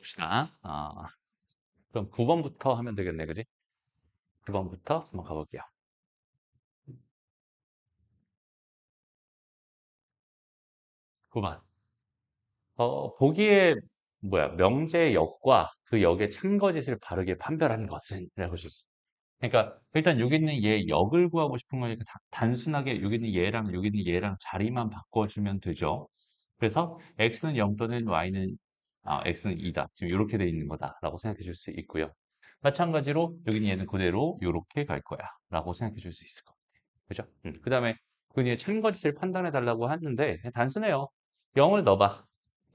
봅시다. 그럼 9번부터 하면 되겠네, 그지? 9번부터 한번 가볼게요. 9번. 보기에 명제의 역과 그 역의 참거짓을 바르게 판별하는 것은? 라고 주셨어. 그러니까 일단 여기 있는 얘 역을 구하고 싶은 거니까 단순하게 여기 있는 얘랑 여기 있는 얘랑 자리만 바꿔주면 되죠. 그래서 x는 0 또는 y는 x는 2다. 지금 이렇게 돼 있는 거다라고 생각해 줄 수 있고요. 마찬가지로 여기 있는 얘는 그대로 이렇게 갈 거야 라고 생각해 줄 수 있을 것 같아요. 그죠? 그 다음에 그 뒤에 참거짓을 판단해 달라고 하는데 그냥 단순해요. 0을 넣어봐.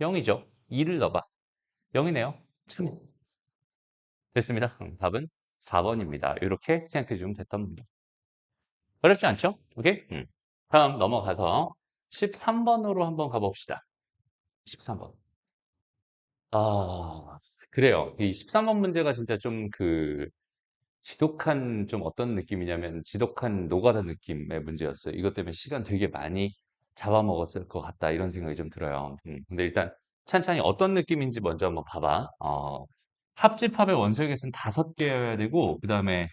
0이죠. 2를 넣어봐. 0이네요. 참 됐습니다. 답은 4번입니다. 이렇게 생각해 주면 됐던 문제. 어렵지 않죠? 오케이? 다음 넘어가서 13번으로 한번 가봅시다. 13번. 그래요. 이 13번 문제가 진짜 좀 지독한 좀 어떤 느낌이냐면 지독한 노가다 느낌의 문제였어요. 이것 때문에 시간 되게 많이 잡아먹었을 것 같다 이런 생각이 좀 들어요. 근데 일단 찬찬히 어떤 느낌인지 먼저 한번 봐봐. 합집합의 원소의 개수는 5개여야 되고 그다음에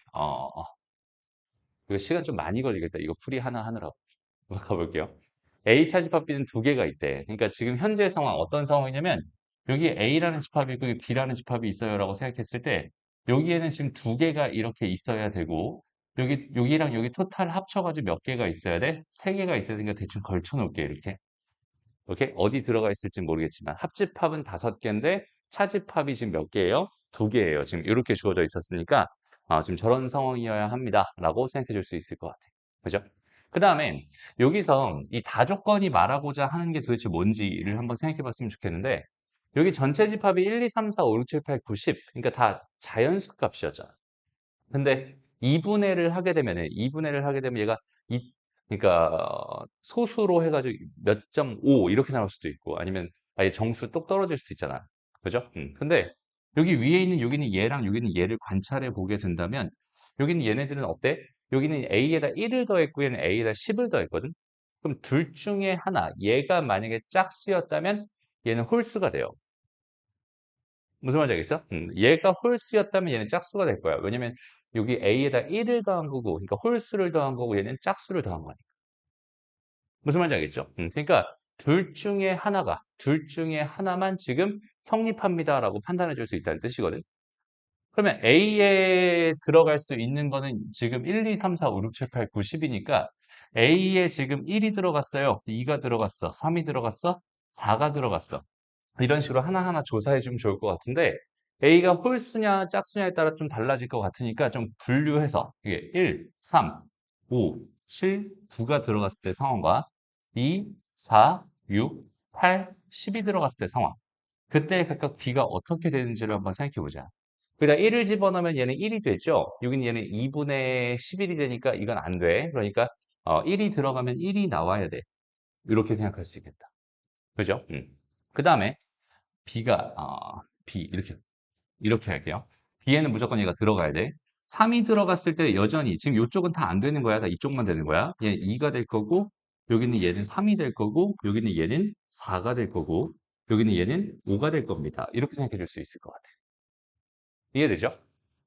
이거 시간 좀 많이 걸리겠다. 이거 풀이 하나 하느라고. 한번 가볼게요. A 차집합 B는 2개가 있대. 그러니까 지금 현재 상황 어떤 상황이냐면 여기 A라는 집합이 있고 여기 B라는 집합이 있어요라고 생각했을 때 여기에는 지금 2개가 이렇게 있어야 되고 여기랑 여기 토탈 합쳐가지고 몇 개가 있어야 돼? 3개가 있어야 되니까 대충 걸쳐 놓을게 이렇게. 오케이? 어디 들어가 있을지 모르겠지만 합집합은 5개인데 차집합이 지금 몇 개예요? 2개예요. 지금 이렇게 주어져 있었으니까 지금 저런 상황이어야 합니다라고 생각해 줄 수 있을 것 같아요. 그죠? 그 다음에 여기서 이 다조건이 말하고자 하는 게 도대체 뭔지를 한번 생각해 봤으면 좋겠는데 여기 전체 집합이 1, 2, 3, 4, 5, 6, 7, 8, 9, 10 그러니까 다 자연수 값이었잖아. 근데 2분해를 하게 되면은 2분해를 하게 되면 얘가 그러니까 소수로 해가지고 몇 점 5 이렇게 나올 수도 있고 아니면 아예 정수 똑 떨어질 수도 있잖아. 그죠? 근데 여기 위에 있는 여기는 얘랑 여기는 얘를 관찰해 보게 된다면 여기는 얘네들은 어때? 여기는 A에다 1을 더했고 얘는 A에다 10을 더했거든. 그럼 둘 중에 하나 얘가 만약에 짝수였다면 얘는 홀수가 돼요. 무슨 말인지 알겠어? 얘가 홀수였다면 얘는 짝수가 될 거야. 왜냐면 여기 A에다 1을 더한 거고, 그러니까 홀수를 더한 거고, 얘는 짝수를 더한 거니까. 무슨 말인지 알겠죠? 그러니까 둘 중에 하나만 지금 성립합니다라고 판단해 줄 수 있다는 뜻이거든. 그러면 A에 들어갈 수 있는 거는 지금 1, 2, 3, 4, 5, 6, 7, 8, 9, 10이니까 A에 지금 1이 들어갔어요. 2가 들어갔어. 3이 들어갔어. 4가 들어갔어. 이런 식으로 하나하나 조사해 주면 좋을 것 같은데 A가 홀수냐 짝수냐에 따라 좀 달라질 것 같으니까 좀 분류해서 이게 1, 3, 5, 7, 9가 들어갔을 때 상황과 2, 4, 6, 8, 10이 들어갔을 때 상황 그때 각각 B가 어떻게 되는지를 한번 생각해 보자. 그러니까 1을 집어넣으면 얘는 1이 되죠. 여기는 얘는 2분의 11이 되니까 이건 안 돼. 그러니까 1이 들어가면 1이 나와야 돼. 이렇게 생각할 수 있겠다. 그죠? 그 다음에 B가 B 이렇게 할게요. B에는 무조건 얘가 들어가야 돼. 3이 들어갔을 때 여전히 지금 이쪽은 다 안 되는 거야. 다 이쪽만 되는 거야. 얘 2가 될 거고 여기는 얘는 3이 될 거고 여기는 얘는 4가 될 거고 여기는 얘는 5가 될 겁니다. 이렇게 생각해 줄 수 있을 것 같아. 이해되죠?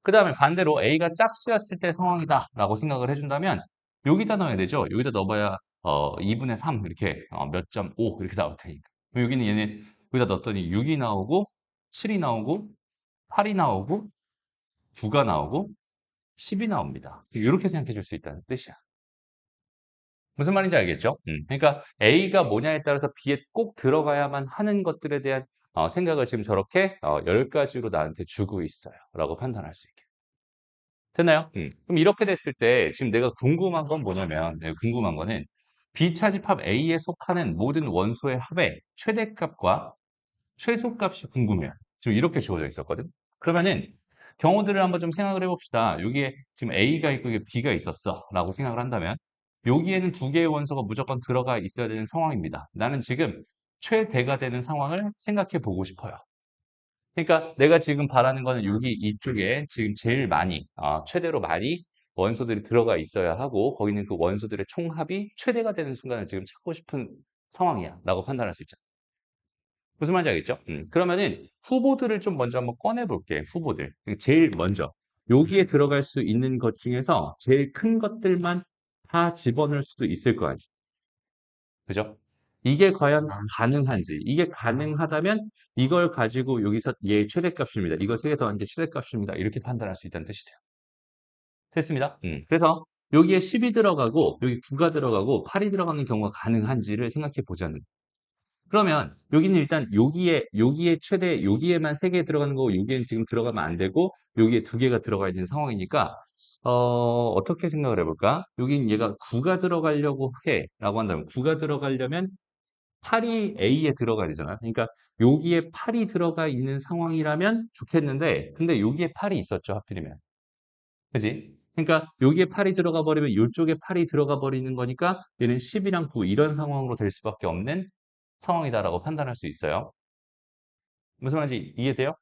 그 다음에 반대로 A가 짝수였을 때 상황이다라고 생각을 해준다면 여기다 넣어야 되죠. 여기다 넣어봐야 2분의 3 이렇게 몇 점 5 이렇게 나올 테니까. 그럼 여기는 얘는 여기다 넣었더니 6이 나오고 7이 나오고 8이 나오고 9가 나오고 10이 나옵니다. 이렇게 생각해 줄 수 있다는 뜻이야. 무슨 말인지 알겠죠? 그러니까 A가 뭐냐에 따라서 B에 꼭 들어가야만 하는 것들에 대한 생각을 지금 저렇게 10가지로 나한테 주고 있어요. 라고 판단할 수 있게. 됐나요? 그럼 이렇게 됐을 때 지금 내가 궁금한 건 뭐냐면 내가 궁금한 거는 B차집합 A에 속하는 모든 원소의 합의 최대값과 최소값이 궁금해요. 지금 이렇게 주어져 있었거든. 그러면은 경우들을 한번 좀 생각을 해봅시다. 여기에 지금 A가 있고 여기 B가 있었어 라고 생각을 한다면 여기에는 2개의 원소가 무조건 들어가 있어야 되는 상황입니다. 나는 지금 최대가 되는 상황을 생각해 보고 싶어요. 그러니까 내가 지금 바라는 거는 여기 이쪽에 지금 제일 많이 최대로 많이 원소들이 들어가 있어야 하고 거기는 그 원소들의 총합이 최대가 되는 순간을 지금 찾고 싶은 상황이야 라고 판단할 수 있죠. 무슨 말인지 알겠죠? 그러면은 후보들을 좀 먼저 한번 꺼내 볼게. 후보들. 제일 먼저 여기에 들어갈 수 있는 것 중에서 제일 큰 것들만 다 집어넣을 수도 있을 거 아니에요. 그죠? 이게 과연 가능한지. 이게 가능하다면 이걸 가지고 여기서 얘 최대값입니다. 이거 3개 더한 게 최대값입니다. 이렇게 판단할 수 있다는 뜻이 돼요. 됐습니다. 그래서 여기에 10이 들어가고 여기 9가 들어가고 8이 들어가는 경우가 가능한지를 생각해 보자는. 그러면 여기는 일단 여기에 최대 여기에만 3개 들어가는 거고 여기엔 지금 들어가면 안 되고 여기에 2개가 들어가 있는 상황이니까 어떻게 생각을 해볼까? 여긴 얘가 9가 들어가려고 해라고 한다면 9가 들어가려면 8이 A에 들어가야 되잖아. 그러니까 여기에 8이 들어가 있는 상황이라면 좋겠는데 근데 여기에 8이 있었죠, 하필이면. 그지? 그러니까 여기에 8이 들어가 버리면 이쪽에 8이 들어가 버리는 거니까 얘는 10이랑 9 이런 상황으로 될 수밖에 없는 상황이다라고 판단할 수 있어요. 무슨 말인지 이해돼요?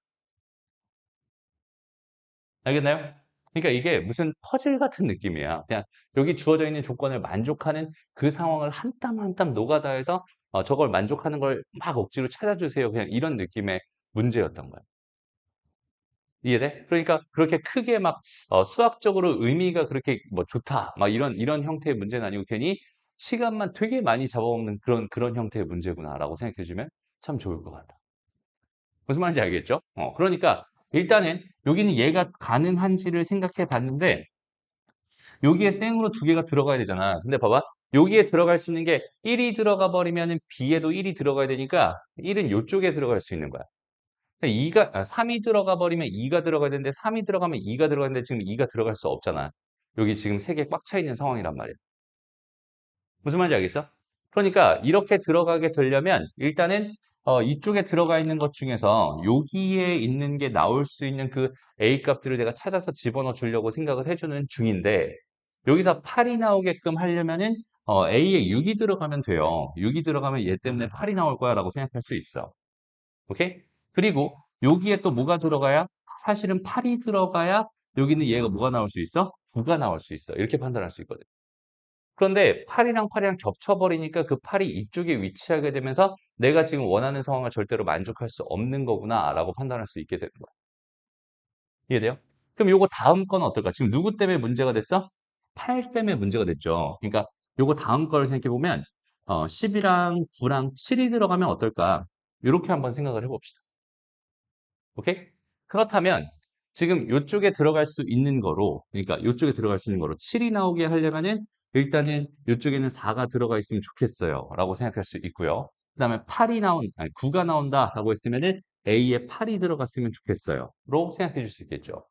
알겠나요? 그러니까 이게 무슨 퍼즐 같은 느낌이야. 그냥 여기 주어져 있는 조건을 만족하는 그 상황을 한 땀 한 땀 노가다해서 저걸 만족하는 걸 막 억지로 찾아주세요. 그냥 이런 느낌의 문제였던 거야. 이해돼? 그러니까 그렇게 크게 막 수학적으로 의미가 그렇게 뭐 좋다 막 이런 형태의 문제는 아니고 괜히 시간만 되게 많이 잡아먹는 그런 형태의 문제구나라고 생각해 주면 참 좋을 것 같아. 무슨 말인지 알겠죠? 그러니까 일단은 여기는 얘가 가능한지를 생각해 봤는데 여기에 생으로 2개가 들어가야 되잖아. 근데 봐봐. 여기에 들어갈 수 있는 게 1이 들어가 버리면은 B에도 1이 들어가야 되니까 1은 요쪽에 들어갈 수 있는 거야. 3이 들어가 버리면 2가 들어가야 되는데 3이 들어가면 2가 들어가는데 지금 2가 들어갈 수 없잖아. 여기 지금 3개 꽉 차 있는 상황이란 말이야. 무슨 말인지 알겠어? 그러니까 이렇게 들어가게 되려면 일단은 이쪽에 들어가 있는 것 중에서 여기에 있는 게 나올 수 있는 그 A 값들을 내가 찾아서 집어넣어 주려고 생각을 해주는 중인데 여기서 8이 나오게끔 하려면은 A에 6이 들어가면 돼요. 6이 들어가면 얘 때문에 8이 나올 거야 라고 생각할 수 있어. 오케이? 그리고 여기에 또 뭐가 들어가야 사실은 8이 들어가야 여기는 얘가 뭐가 나올 수 있어? 9가 나올 수 있어. 이렇게 판단할 수 있거든. 그런데 8이랑 겹쳐버리니까 그 8이 이쪽에 위치하게 되면서 내가 지금 원하는 상황을 절대로 만족할 수 없는 거구나라고 판단할 수 있게 되는 거야. 이해돼요? 그럼 요거 다음 건 어떨까? 지금 누구 때문에 문제가 됐어? 8 때문에 문제가 됐죠. 그러니까 요거 다음 거를 생각해 보면 10이랑 9랑 7이 들어가면 어떨까? 이렇게 한번 생각을 해봅시다. 오케이? 그렇다면 지금 요쪽에 들어갈 수 있는 거로 그러니까 요쪽에 들어갈 수 있는 거로 7이 나오게 하려면은 일단은 요쪽에는 4가 들어가 있으면 좋겠어요 라고 생각할 수 있고요. 그 다음에 9가 나온다 라고 했으면은 A에 8이 들어갔으면 좋겠어요 로 생각해 줄 수 있겠죠.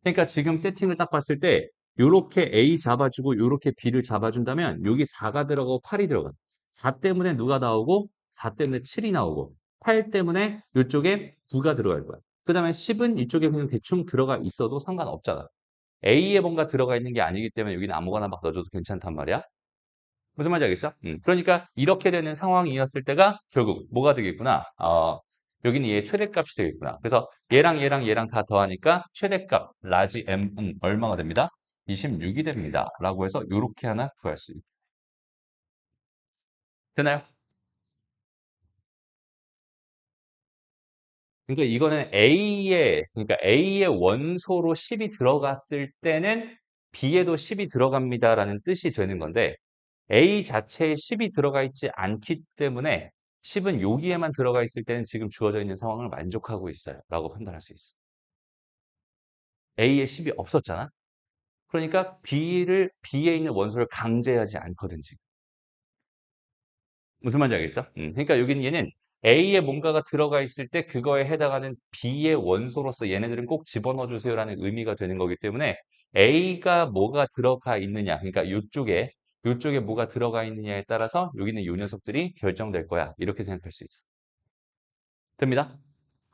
그러니까 지금 세팅을 딱 봤을 때 요렇게 A 잡아주고 요렇게 B를 잡아준다면 여기 4가 들어가고 8이 들어가. 4 때문에 누가 나오고 4 때문에 7이 나오고 8 때문에 이쪽에 9가 들어갈 거야. 그 다음에 10은 이쪽에 그냥 대충 들어가 있어도 상관없잖아. A에 뭔가 들어가 있는 게 아니기 때문에 여기는 아무거나 막 넣어줘도 괜찮단 말이야. 무슨 말인지 알겠어? 그러니까 이렇게 되는 상황이었을 때가 결국 뭐가 되겠구나. 여기는 얘의 최대값이 되겠구나. 그래서 얘랑 다 더하니까 최대값 라지 m은 얼마가 됩니다? 26이 됩니다. 라고 해서 이렇게 하나 구할 수 있. 되나요? 그러니까 이거는 A의 원소로 10이 들어갔을 때는 B에도 10이 들어갑니다라는 뜻이 되는 건데 A 자체에 10이 들어가 있지 않기 때문에 10은 여기에만 들어가 있을 때는 지금 주어져 있는 상황을 만족하고 있어요. 라고 판단할 수 있어. A에 10이 없었잖아. 그러니까 B에 있는 원소를 강제하지 않거든, 지금. 무슨 말인지 알겠어? 그러니까 여기는 얘는 A에 뭔가가 들어가 있을 때 그거에 해당하는 B의 원소로서 얘네들은 꼭 집어넣어 주세요라는 의미가 되는 거기 때문에 A가 뭐가 들어가 있느냐, 그러니까 이쪽에 뭐가 들어가 있느냐에 따라서 여기는 이 녀석들이 결정될 거야. 이렇게 생각할 수 있어. 됩니다?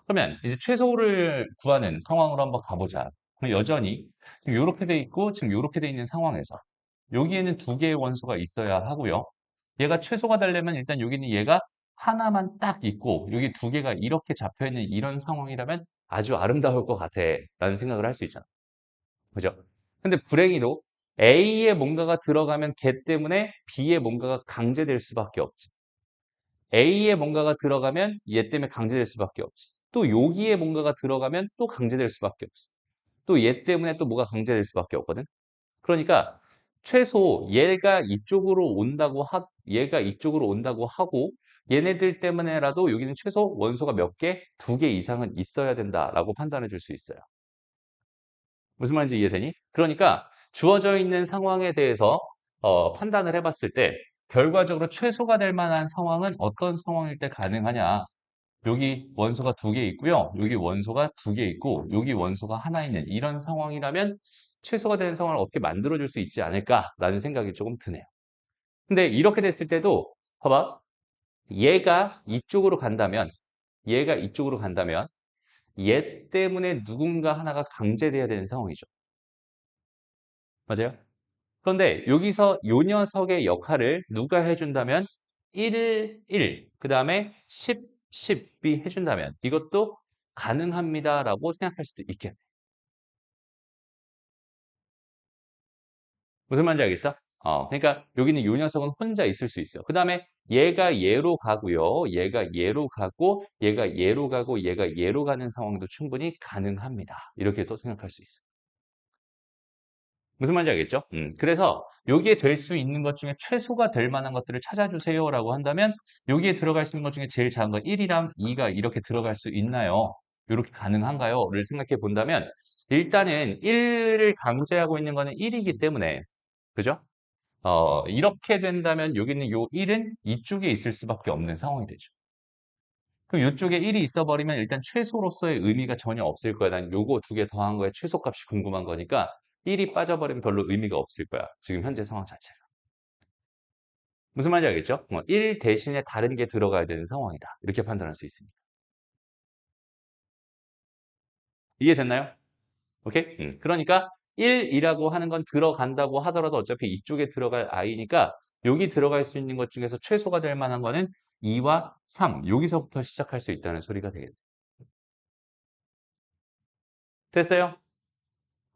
그러면 이제 최소를 구하는 상황으로 한번 가보자. 그럼 여전히 지금 이렇게 돼 있고 지금 이렇게 돼 있는 상황에서 여기에는 2개의 원소가 있어야 하고요. 얘가 최소가 되려면 일단 여기는 얘가 하나만 딱 있고 여기 2개가 이렇게 잡혀 있는 이런 상황이라면 아주 아름다울 것 같아 라는 생각을 할 수 있잖아. 그죠? 근데 불행히도 A에 뭔가가 들어가면 걔 때문에 B에 뭔가가 강제될 수밖에 없지. A에 뭔가가 들어가면 얘 때문에 강제될 수밖에 없지. 또 여기에 뭔가가 들어가면 또 강제될 수밖에 없어. 또 얘 때문에 또 뭐가 강제될 수밖에 없거든. 그러니까 최소 얘가 이쪽으로 온다고 하고 얘네들 때문에라도 여기는 최소 원소가 몇 개? 2개 이상은 있어야 된다라고 판단해 줄 수 있어요. 무슨 말인지 이해되니? 그러니까 주어져 있는 상황에 대해서 판단을 해봤을 때 결과적으로 최소가 될 만한 상황은 어떤 상황일 때 가능하냐? 여기 원소가 2개 있고요. 여기 원소가 2개 있고 여기 원소가 하나 있는 이런 상황이라면 최소가 되는 상황을 어떻게 만들어줄 수 있지 않을까라는 생각이 조금 드네요. 근데 이렇게 됐을 때도 봐봐. 얘가 이쪽으로 간다면 얘 때문에 누군가 하나가 강제돼야 되는 상황이죠. 맞아요? 그런데 여기서 요 녀석의 역할을 누가 해준다면 1, 그다음에 10, 10이 해준다면 이것도 가능합니다라고 생각할 수도 있겠네. 무슨 말인지 알겠어? 그러니까 여기는 요 녀석은 혼자 있을 수 있어. 그다음에 얘가 얘로 가고요. 얘가 얘로 가고 얘가 얘로 가고 얘가 얘로 가는 상황도 충분히 가능합니다. 이렇게 또 생각할 수 있어. 무슨 말인지 알겠죠? 그래서 여기에 될 수 있는 것 중에 최소가 될 만한 것들을 찾아주세요라고 한다면 여기에 들어갈 수 있는 것 중에 제일 작은 건 1이랑 2가 이렇게 들어갈 수 있나요? 이렇게 가능한가요?를 생각해 본다면 일단은 1을 강제하고 있는 거는 1이기 때문에 그죠? 이렇게 된다면 여기는 요 1은 이쪽에 있을 수밖에 없는 상황이 되죠. 그럼 이쪽에 1이 있어버리면 일단 최소로서의 의미가 전혀 없을 거야. 난 요거 2개 더한 거에 최소값이 궁금한 거니까 1이 빠져버리면 별로 의미가 없을 거야. 지금 현재 상황 자체가. 무슨 말인지 알겠죠? 1 대신에 다른 게 들어가야 되는 상황이다. 이렇게 판단할 수 있습니다. 이해됐나요? 오케이? 그러니까 1이라고 하는 건 들어간다고 하더라도 어차피 이쪽에 들어갈 i니까 여기 들어갈 수 있는 것 중에서 최소가 될 만한 거는 2와 3 여기서부터 시작할 수 있다는 소리가 되겠네. 됐어요?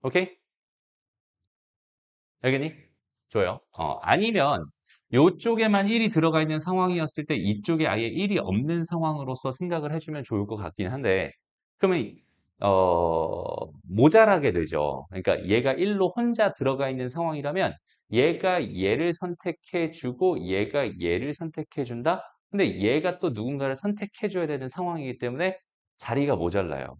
오케이? 알겠니? 좋아요. 아니면 요쪽에만 1이 들어가 있는 상황이었을 때 이쪽에 아예 1이 없는 상황으로서 생각을 해주면 좋을 것 같긴 한데 그러면 모자라게 되죠. 그러니까 얘가 1로 혼자 들어가 있는 상황이라면 얘가 얘를 선택해주고 얘가 얘를 선택해준다? 근데 얘가 또 누군가를 선택해줘야 되는 상황이기 때문에 자리가 모자라요.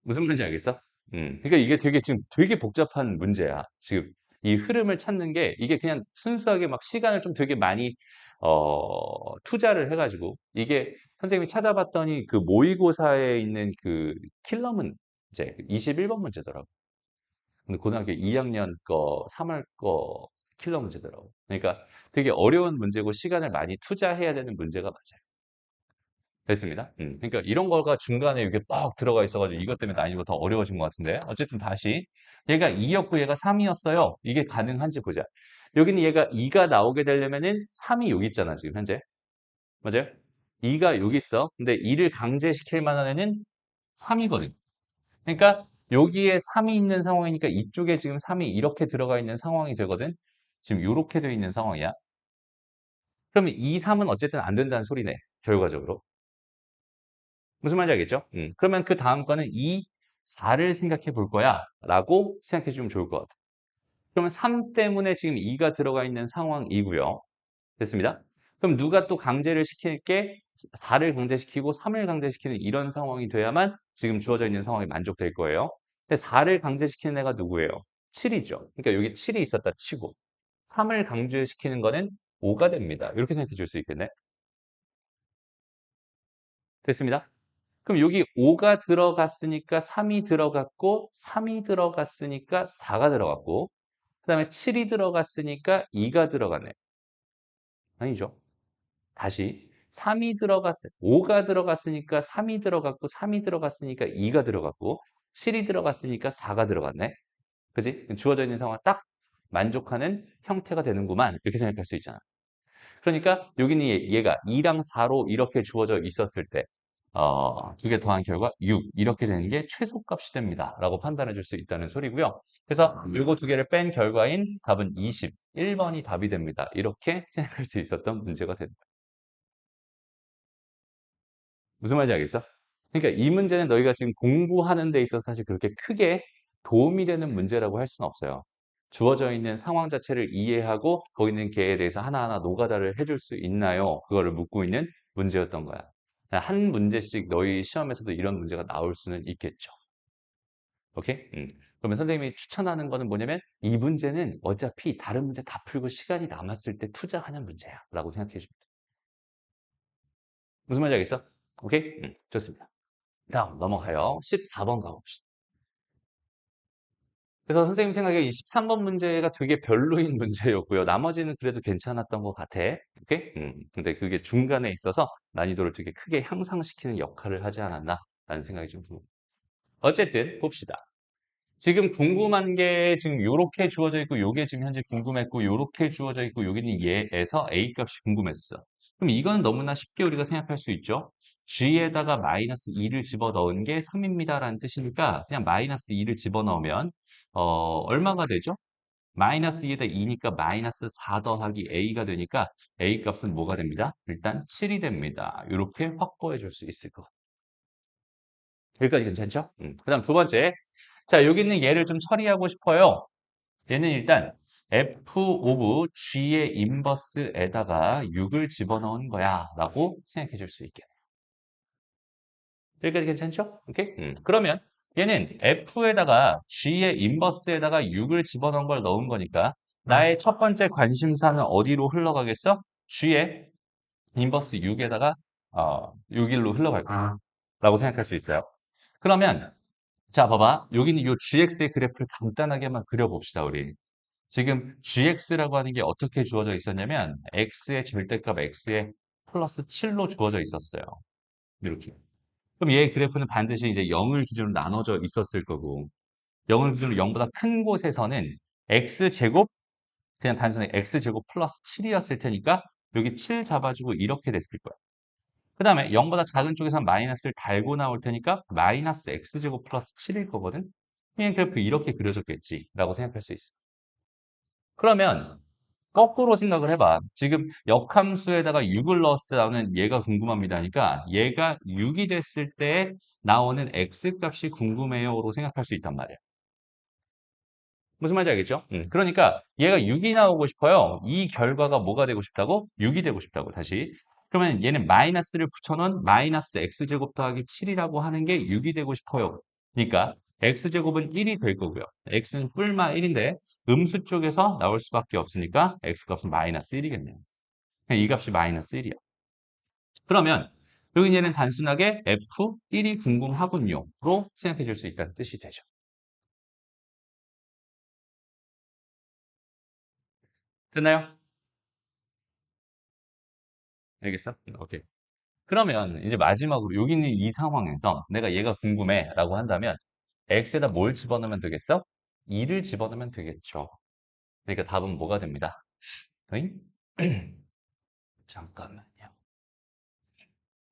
무슨 말인지 알겠어? 그러니까 이게 되게 지금 되게 복잡한 문제야. 지금 이 흐름을 찾는 게 이게 그냥 순수하게 막 시간을 좀 되게 많이 투자를 해가지고 이게 선생님이 찾아봤더니 그 모의고사에 있는 그 킬러 문제 21번 문제더라고. 근데 고등학교 2학년 거 3월 거 킬러 문제더라고. 그러니까 되게 어려운 문제고 시간을 많이 투자해야 되는 문제가 맞아요. 됐습니다. 그러니까 이런 거가 중간에 이렇게 빡 들어가 있어가지고 이것 때문에 난이도가 더 어려워진 것 같은데 어쨌든 다시 얘가 2였고 얘가 3이었어요. 이게 가능한지 보자. 여기는 얘가 2가 나오게 되려면은 3이 여기 있잖아 지금 현재. 맞아요? 2가 여기 있어. 근데 2를 강제시킬 만한 애는 3이거든. 그러니까 여기에 3이 있는 상황이니까 이쪽에 지금 3이 이렇게 들어가 있는 상황이 되거든. 지금 이렇게 되어 있는 상황이야. 그러면 2, 3은 어쨌든 안 된다는 소리네. 결과적으로. 무슨 말인지 알겠죠? 그러면 그 다음 거는 2, 4를 생각해 볼 거야 라고 생각해 주면 좋을 것 같아요. 그러면 3 때문에 지금 2가 들어가 있는 상황이고요. 됐습니다. 그럼 누가 또 강제를 시킬 게 4를 강제시키고 3을 강제시키는 이런 상황이 돼야만 지금 주어져 있는 상황이 만족될 거예요. 근데 4를 강제시키는 애가 누구예요? 7이죠. 그러니까 여기 7이 있었다 치고 3을 강제시키는 거는 5가 됩니다. 이렇게 생각해 줄 수 있겠네. 됐습니다. 그럼 여기 5가 들어갔으니까 3이 들어갔고 3이 들어갔으니까 4가 들어갔고 그다음에 7이 들어갔으니까 2가 들어가네. 아니죠. 다시 3이 5가 들어갔으니까 3이 들어갔고 3이 들어갔으니까 2가 들어갔고 7이 들어갔으니까 4가 들어갔네. 그지? 주어져 있는 상황 딱 만족하는 형태가 되는구만. 이렇게 생각할 수 있잖아. 그러니까 여기는 얘가 2랑 4로 이렇게 주어져 있었을 때 두 개 더한 결과 6 이렇게 되는 게 최소값이 됩니다. 라고 판단해 줄 수 있다는 소리고요. 그래서 요거 두 개를 뺀 결과인 답은 20, 1번이 답이 됩니다. 이렇게 생각할 수 있었던 문제가 됩니다. 무슨 말인지 알겠어? 그러니까 이 문제는 너희가 지금 공부하는 데 있어서 사실 그렇게 크게 도움이 되는 문제라고 할 수는 없어요. 주어져 있는 상황 자체를 이해하고 거기 있는 개에 대해서 하나하나 노가다를 해줄 수 있나요? 그거를 묻고 있는 문제였던 거야. 한 문제씩 너희 시험에서도 이런 문제가 나올 수는 있겠죠. 오케이? 그러면 선생님이 추천하는 거는 뭐냐면 이 문제는 어차피 다른 문제 다 풀고 시간이 남았을 때 투자하는 문제야. 라고 생각해 줍니다. 무슨 말인지 알겠어? 오케이? 좋습니다. 다음 넘어가요. 14번 가봅시다. 그래서 선생님 생각에 이 13번 문제가 되게 별로인 문제였고요. 나머지는 그래도 괜찮았던 것 같아. 오케이? 근데 그게 중간에 있어서 난이도를 되게 크게 향상시키는 역할을 하지 않았나? 라는 생각이 좀 듭니다. 어쨌든 봅시다. 지금 궁금한 게 지금 요렇게 주어져 있고 요게 지금 현재 궁금했고 요렇게 주어져 있고 여기는 얘에서 A 값이 궁금했어. 그럼 이건 너무나 쉽게 우리가 생각할 수 있죠. G에다가 마이너스 2를 집어넣은 게 3입니다 라는 뜻이니까 그냥 마이너스 2를 집어넣으면 얼마가 되죠? 마이너스 2에다 2니까 마이너스 4 더하기 A가 되니까 A 값은 뭐가 됩니다? 일단 7이 됩니다. 이렇게 확보해 줄 수 있을 것 같아요. 여기까지 괜찮죠? 그 다음 두 번째. 자, 여기 있는 얘를 좀 처리하고 싶어요. 얘는 일단 f 오브 g의 인버스에다가 6을 집어넣은 거야 라고 생각해 줄 수 있게. 여기까지 괜찮죠? 오케이? 그러면 얘는 f에다가 g의 인버스에다가 6을 집어넣은 걸 넣은 거니까 나의 첫 번째 관심사는 어디로 흘러가겠어? g의 인버스 6에다가 6일로 흘러갈 거야 라고 생각할 수 있어요. 그러면 자, 봐봐. 여기는 이 gx의 그래프를 간단하게만 그려봅시다, 우리. 지금 gx라고 하는 게 어떻게 주어져 있었냐면 x의 절대값 x의 플러스 7로 주어져 있었어요. 이렇게. 그럼 얘 그래프는 반드시 이제 0을 기준으로 나눠져 있었을 거고 0을 기준으로 0보다 큰 곳에서는 x제곱 그냥 단순히 x제곱 플러스 7이었을 테니까 여기 7 잡아주고 이렇게 됐을 거야. 그 다음에 0보다 작은 쪽에서 마이너스를 달고 나올 테니까 마이너스 x제곱 플러스 7일 거거든. 그냥 그래프 이렇게 그려졌겠지 라고 생각할 수 있어. 그러면 거꾸로 생각을 해봐. 지금 역함수에다가 6을 넣었을 때 나오는 얘가 궁금합니다니까 얘가 6이 됐을 때 나오는 x값이 궁금해요로 생각할 수 있단 말이야. 무슨 말인지 알겠죠? 그러니까 얘가 6이 나오고 싶어요. 이 결과가 뭐가 되고 싶다고? 6이 되고 싶다고 다시. 그러면 얘는 마이너스를 붙여놓은 마이너스 x제곱 더하기 7이라고 하는 게 6이 되고 싶어요. 그러니까 x제곱은 1이 될 거고요. x는 뿔마 1인데 음수 쪽에서 나올 수밖에 없으니까 x값은 마이너스 1이겠네요. 이 값이 마이너스 1이야. 그러면 여기 얘는 단순하게 f1이 궁금하군요.로 생각해 줄 수 있다는 뜻이 되죠. 됐나요? 알겠어? 오케이. 그러면 이제 마지막으로 여기 있는 이 상황에서 내가 얘가 궁금해 라고 한다면 x에다 뭘 집어넣으면 되겠어? 2를 집어넣으면 되겠죠. 그러니까 답은 뭐가 됩니다. 응? 잠깐만요.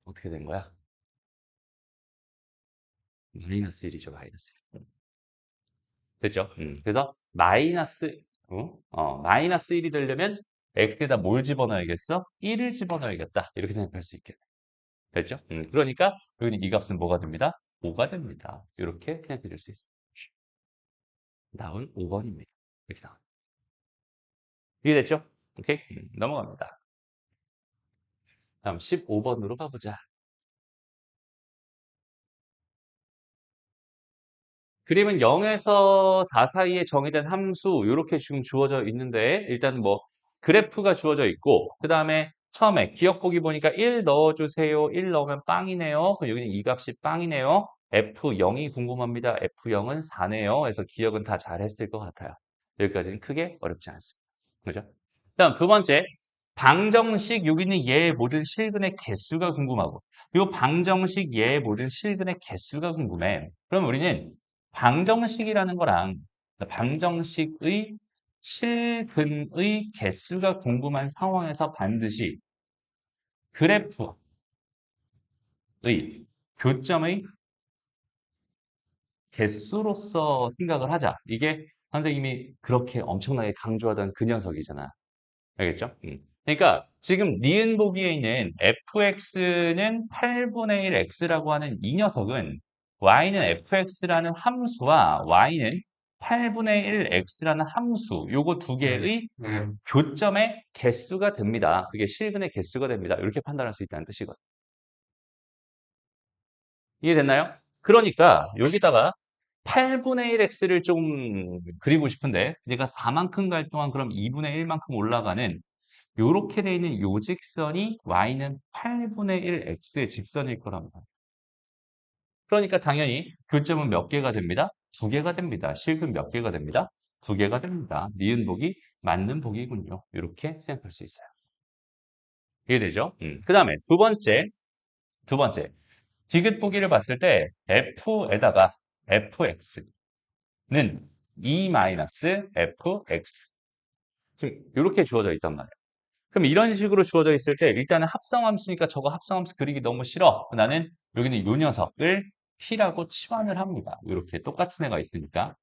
어떻게 된 거야? 마이너스 1이죠, 마이너스 1. 됐죠? 그래서 마이너스 1이 되려면 x에다 뭘 집어넣어야겠어? 1을 집어넣어야겠다. 이렇게 생각할 수 있겠네. 됐죠? 그러니까 여기는 이 값은 뭐가 됩니다? 5가 됩니다. 이렇게 생각해 줄 수 있습니다. 다음 5번입니다. 이렇게 나옵니다. 이해됐죠? 오케이? 넘어갑니다. 다음 15번으로 가보자. 그림은 0에서 4 사이에 정의된 함수 이렇게 지금 주어져 있는데 일단 뭐 그래프가 주어져 있고 그 다음에 처음에 기억 보기 보니까 1 넣어주세요. 1 넣으면 빵이네요. 그럼 여기는 이 값이 빵이네요. F0이 궁금합니다. F0은 4네요. 그래서 기억은 다 잘했을 것 같아요. 여기까지는 크게 어렵지 않습니다. 그죠? 다음 두 번째 방정식 여기는 얘의 모든 실근의 개수가 궁금하고 이 방정식 얘의 모든 실근의 개수가 궁금해. 그럼 우리는 방정식이라는 거랑 방정식의 실근의 개수가 궁금한 상황에서 반드시 그래프의 교점의 개수로서 생각을 하자. 이게 선생님이 그렇게 엄청나게 강조하던 그 녀석이잖아. 알겠죠? 그러니까 지금 니은 보기에 있는 fx는 8분의 1 x라고 하는 이 녀석은 y는 fx라는 함수와 y는 8분의 1 x라는 함수 요거 두 개의 교점의 개수가 됩니다. 그게 실근의 개수가 됩니다. 이렇게 판단할 수 있다는 뜻이거든. 이해됐나요? 그러니까 여기다가 8분의 1x를 좀 그리고 싶은데 얘가 4만큼 갈 동안 그럼 2분의 1만큼 올라가는 요렇게 돼 있는 요 직선이 y는 8분의 1x의 직선일 거랍니다. 그러니까 당연히 교점은 몇 개가 됩니다? 두 개가 됩니다. 실근 몇 개가 됩니다? 두 개가 됩니다. 니은 보기 맞는 보기군요. 이렇게 생각할 수 있어요. 이해되죠? 그 다음에 두 번째 디귿 보기를 봤을 때 f에다가 fx는 2-fx 지금 이렇게 주어져 있단 말이에요. 그럼 이런 식으로 주어져 있을 때 일단은 합성함수니까 저거 합성함수 그리기 너무 싫어. 나는 여기는 요 녀석을 t라고 치환을 합니다. 이렇게 똑같은 애가 있으니까.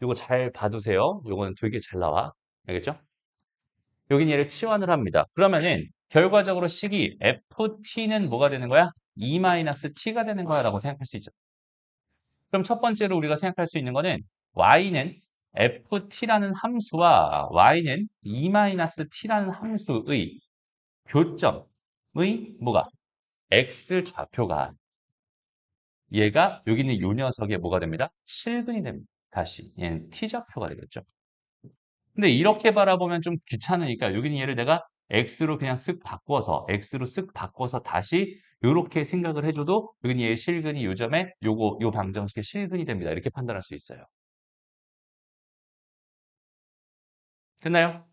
이거 잘 봐두세요. 이거는 되게 잘 나와. 알겠죠? 여긴 얘를 치환을 합니다. 그러면은 결과적으로 식이 ft는 뭐가 되는 거야? 2-t가 되는 거야 라고 생각할 수 있죠. 그럼 첫 번째로 우리가 생각할 수 있는 거는 y는 ft라는 함수와 y는 2-t라는 함수의 교점의 뭐가? x 좌표가 얘가 여기 있는 요 녀석의 뭐가 됩니다? 실근이 됩니다. 다시 얘는 t 좌표가 되겠죠. 근데 이렇게 바라보면 좀 귀찮으니까 여기는 얘를 내가 x로 그냥 쓱 바꿔서 다시 이렇게 생각을 해줘도 여기는 얘의 실근이 요 점에 요 방정식의 실근이 됩니다. 이렇게 판단할 수 있어요. 됐나요?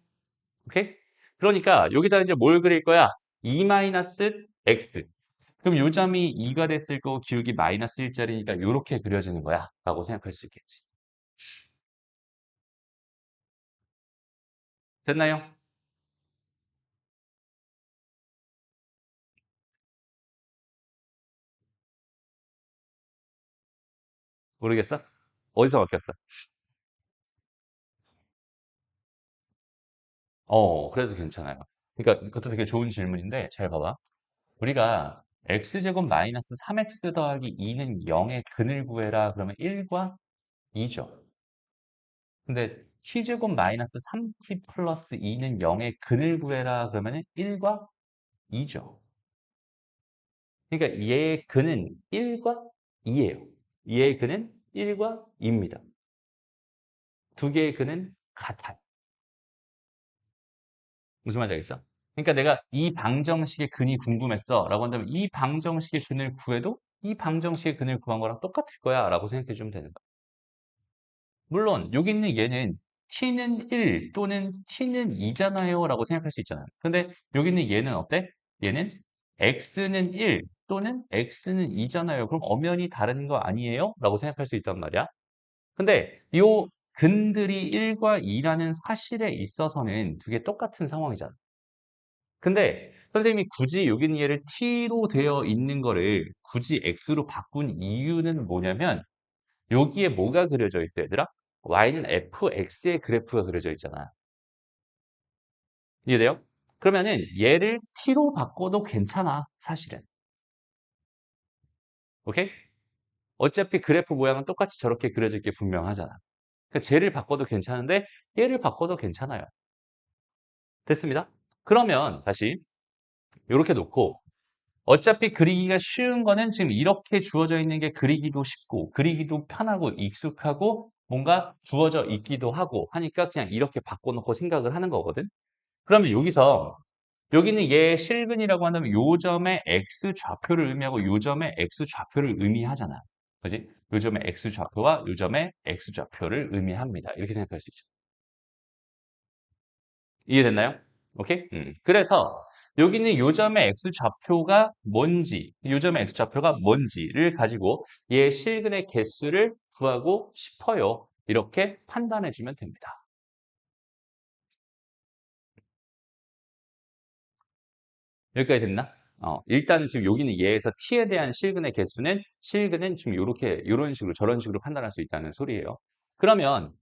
오케이? 그러니까 여기다 이제 뭘 그릴 거야? 2-x. 그럼 요 점이 2가 됐을 거고 기울기 마이너스 1짜리니까 이렇게 그려지는 거야 라고 생각할 수 있겠지. 됐나요? 모르겠어? 어디서 바뀌었어? 그래도 괜찮아요. 그러니까 그것도 되게 좋은 질문인데 잘 봐봐. 우리가 x제곱 마이너스 3x 더하기 2는 0의 근을 구해라 그러면 1과 2죠. 근데 t제곱 마이너스 3t 플러스 2는 0의 근을 구해라 그러면 1과 2죠. 그러니까 얘의 근은 1과 2예요. 얘의 근은 1과 2입니다. 두 개의 근은 같아요. 무슨 말인지 알겠어? 그러니까 내가 이 방정식의 근이 궁금했어 라고 한다면 이 방정식의 근을 구해도 이 방정식의 근을 구한 거랑 똑같을 거야 라고 생각해 주면 되는 거야. 물론 여기 있는 얘는 t는 1 또는 t는 2잖아요 라고 생각할 수 있잖아요. 근데 여기 있는 얘는 어때? 얘는 x는 1 또는 x는 2잖아요. 그럼 엄연히 다른 거 아니에요? 라고 생각할 수 있단 말이야. 근데 요 근들이 1과 2라는 사실에 있어서는 두 개 똑같은 상황이잖아. 근데 선생님이 굳이 여기 있는 얘를 t로 되어 있는 거를 굳이 x로 바꾼 이유는 뭐냐면 여기에 뭐가 그려져 있어 얘들아? y는 fx의 그래프가 그려져 있잖아. 이해돼요? 그러면은 얘를 t로 바꿔도 괜찮아 사실은. 오케이? 어차피 그래프 모양은 똑같이 저렇게 그려질 게 분명하잖아. 그러니까 쟤를 바꿔도 괜찮은데 얘를 바꿔도 괜찮아요. 됐습니다. 그러면 다시 이렇게 놓고 어차피 그리기가 쉬운 거는 지금 이렇게 주어져 있는 게 그리기도 쉽고 그리기도 편하고 익숙하고 뭔가 주어져 있기도 하고 하니까 그냥 이렇게 바꿔놓고 생각을 하는 거거든. 그러면 여기서 여기는 얘의 실근이라고 한다면 요 점의 x 좌표를 의미하고 요 점의 x 좌표를 의미하잖아. 그지? 요 점의 x 좌표와 요 점의 x 좌표를 의미합니다. 이렇게 생각할 수 있죠. 이해됐나요? 오케이? 그래서 여기는 요점의 x좌표가 뭔지, 요점의 x좌표가 뭔지를 가지고 얘 실근의 개수를 구하고 싶어요. 이렇게 판단해 주면 됩니다. 여기까지 됐나? 일단은 지금 여기는 얘에서 t에 대한 실근의 개수는 지금 요런 식으로 저런 식으로 판단할 수 있다는 소리예요. 그러면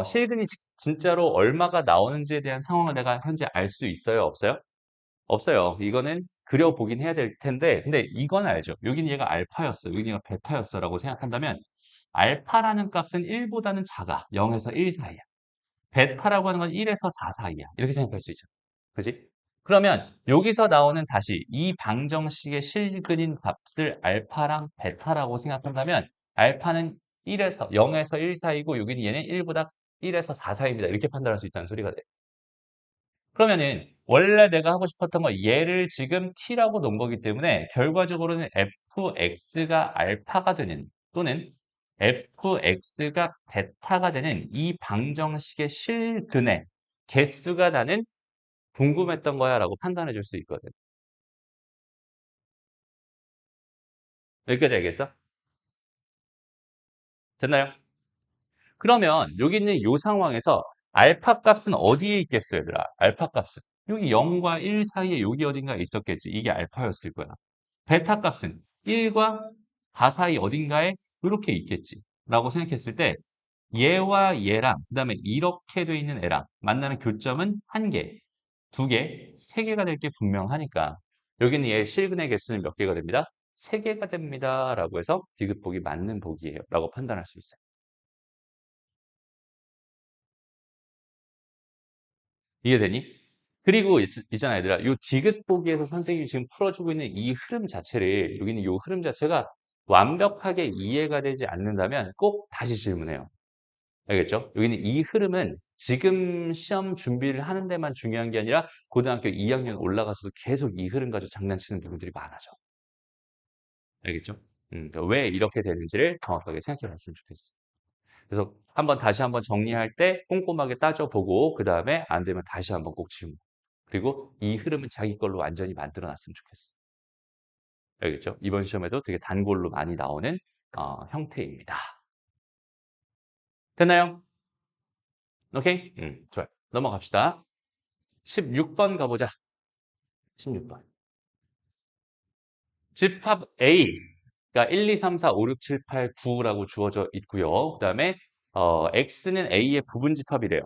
실근이 진짜로 얼마가 나오는지에 대한 상황을 내가 현재 알 수 있어요, 없어요? 없어요. 이거는 그려보긴 해야 될 텐데 근데 이건 알죠. 여기는 얘가 알파였어. 여기는 얘가 베타였어라고 생각한다면 알파라는 값은 1보다는 작아. 0에서 1 사이야. 베타라고 하는 건 1에서 4 사이야. 이렇게 생각할 수 있죠. 그지? 그러면 여기서 나오는 다시 이 방정식의 실근인 값을 알파랑 베타라고 생각한다면 알파는 1에서 0에서 1 사이고 여기는 얘는 1보다 1에서 4 사이입니다. 이렇게 판단할 수 있다는 소리가 돼. 그러면은 원래 내가 하고 싶었던 건 얘를 지금 t라고 놓은 거기 때문에 결과적으로는 fx가 알파가 되는 또는 fx가 베타가 되는 이 방정식의 실근의 개수가 나는 궁금했던 거야 라고 판단해 줄 수 있거든. 여기까지 알겠어? 됐나요? 그러면 여기 있는 이 상황에서 알파 값은 어디에 있겠어요, 얘들아? 알파 값은. 여기 0과 1 사이에 여기 어딘가에 있었겠지. 이게 알파였을 거야. 베타 값은 1과 4 사이 어딘가에 이렇게 있겠지. 라고 생각했을 때 얘와 얘랑 그다음에 이렇게 돼 있는 애랑 만나는 교점은 1개, 2개, 3개가 될 게 분명하니까 여기는 얘 실근의 개수는 몇 개가 됩니다? 3개가 됩니다. 라고 해서 디귿복이 맞는 복이에요. 라고 판단할 수 있어요. 이해되니? 그리고 있잖아, 얘들아. 요 디귿 보기에서 선생님이 지금 풀어주고 있는 이 흐름 자체를, 여기는 요 흐름 자체가 완벽하게 이해가 되지 않는다면 꼭 다시 질문해요. 알겠죠? 여기는 이 흐름은 지금 시험 준비를 하는 데만 중요한 게 아니라 고등학교 2학년 올라가서도 계속 이 흐름 가지고 장난치는 부분들이 많아져. 알겠죠? 그러니까 왜 이렇게 되는지를 정확하게 생각해 봤으면 좋겠어. 그래서 다시 한번 정리할 때 꼼꼼하게 따져보고 그 다음에 안 되면 다시 한번 꼭 질문. 그리고 이 흐름은 자기 걸로 완전히 만들어 놨으면 좋겠어. 알겠죠? 이번 시험에도 되게 단골로 많이 나오는 형태입니다. 됐나요? 오케이? 좋아요. 넘어갑시다. 16번 가보자. 16번. 집합 A가 1, 2, 3, 4, 5, 6, 7, 8, 9라고 주어져 있고요. 그 다음에 X는 A의 부분 집합이래요.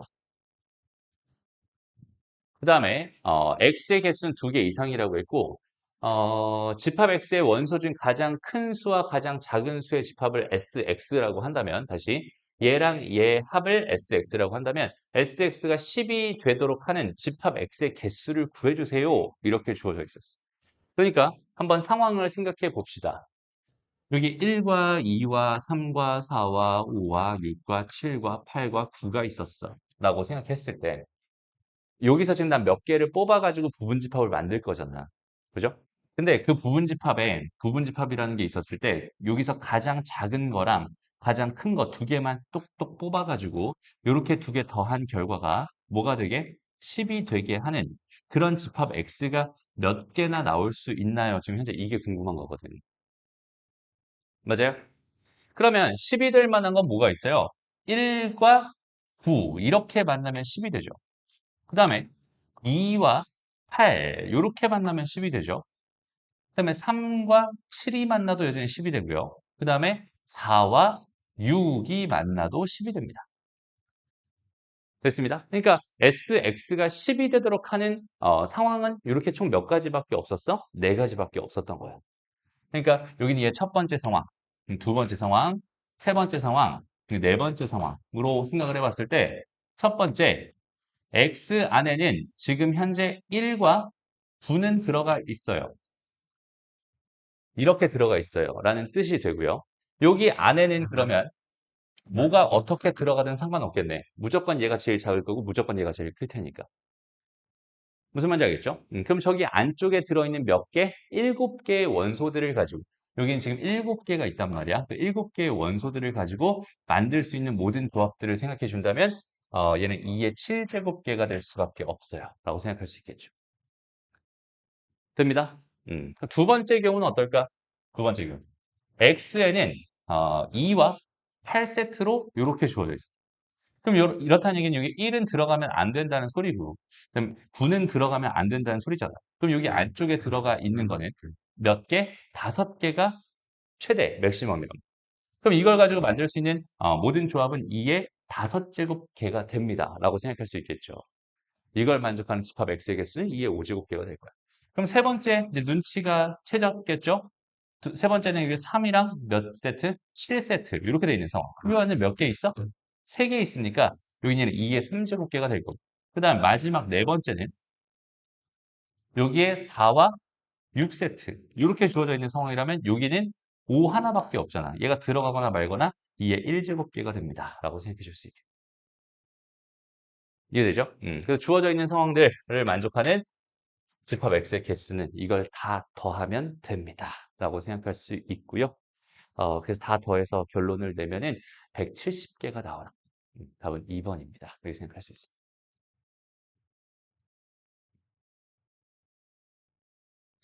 그 다음에 x의 개수는 2개 이상이라고 했고 집합 x의 원소 중 가장 큰 수와 가장 작은 수의 집합을 sx라고 한다면 다시 얘랑 얘 합을 sx라고 한다면 sx가 10이 되도록 하는 집합 x의 개수를 구해주세요. 이렇게 주어져 있었어. 그러니까 한번 상황을 생각해 봅시다. 여기 1과 2와 3과 4와 5와 6과 7과 8과 9가 있었어. 라고 생각했을 때 여기서 지금 난 몇 개를 뽑아가지고 부분집합을 만들 거잖아. 그죠? 근데 그 부분집합에 부분집합이라는 게 있었을 때 여기서 가장 작은 거랑 가장 큰 거 2개만 똑똑 뽑아가지고 이렇게 2개 더한 결과가 뭐가 되게 10이 되게 하는 그런 집합 X가 몇 개나 나올 수 있나요? 지금 현재 이게 궁금한 거거든요. 맞아요? 그러면 10이 될 만한 건 뭐가 있어요? 1과 9 이렇게 만나면 10이 되죠. 그 다음에 2와 8 요렇게 만나면 10이 되죠. 그다음에 3과 7이 만나도 여전히 10이 되고요. 그다음에 4와 6이 만나도 10이 됩니다. 됐습니다. 그러니까 SX가 10이 되도록 하는 상황은 이렇게 총 몇 가지밖에 없었어? 네 가지밖에 없었던 거예요. 그러니까 여기는 얘 첫 번째 상황, 두 번째 상황, 세 번째 상황, 네 번째 상황으로 생각을 해봤을 때 첫 번째 X 안에는 지금 현재 1과 9는 들어가 있어요. 이렇게 들어가 있어요. 라는 뜻이 되고요. 여기 안에는 그러면 뭐가 어떻게 들어가든 상관없겠네. 무조건 얘가 제일 작을 거고 무조건 얘가 제일 클 테니까. 무슨 말인지 알겠죠? 그럼 저기 안쪽에 들어있는 몇 개? 7개의 원소들을 가지고 여기는 지금 7개가 있단 말이야. 그 7개의 원소들을 가지고 만들 수 있는 모든 조합들을 생각해 준다면 얘는 2의 7제곱계가 될 수밖에 없어요. 라고 생각할 수 있겠죠. 됩니다. 두 번째 경우는 어떨까? 두 번째 경우. X에는 2와 8세트로 이렇게 주어져 있어요. 그럼 이렇다는 얘기는 여기 1은 들어가면 안 된다는 소리고 그럼 9는 들어가면 안 된다는 소리잖아. 그럼 여기 안쪽에 들어가 있는 거는 몇 개? 5개가 최대 맥시멈이에요. 그럼 이걸 가지고 만들 수 있는 모든 조합은 2의 5제곱개가 됩니다. 라고 생각할 수 있겠죠. 이걸 만족하는 집합 x의 개수는 2의 5제곱개가 될 거야. 그럼 세 번째 이제 눈치가 채졌겠죠? 세 번째는 이게 3이랑 몇 세트? 7세트 이렇게 돼 있는 상황. 표현은 몇 개 있어? 3개 있으니까 여기는 2의 3제곱개가 될 거고. 그 다음 마지막 네 번째는 여기에 4와 6세트 이렇게 주어져 있는 상황이라면 여기는 5 하나밖에 없잖아. 얘가 들어가거나 말거나 2의 1제곱개가 됩니다. 라고 생각해 줄 수 있게. 이해되죠? 그래서 주어져 있는 상황들을 만족하는 집합 x의 개수는 이걸 다 더하면 됩니다. 라고 생각할 수 있고요. 그래서 다 더해서 결론을 내면은 170개가 나와요. 답은 2번입니다. 그렇게 생각할 수 있습니다.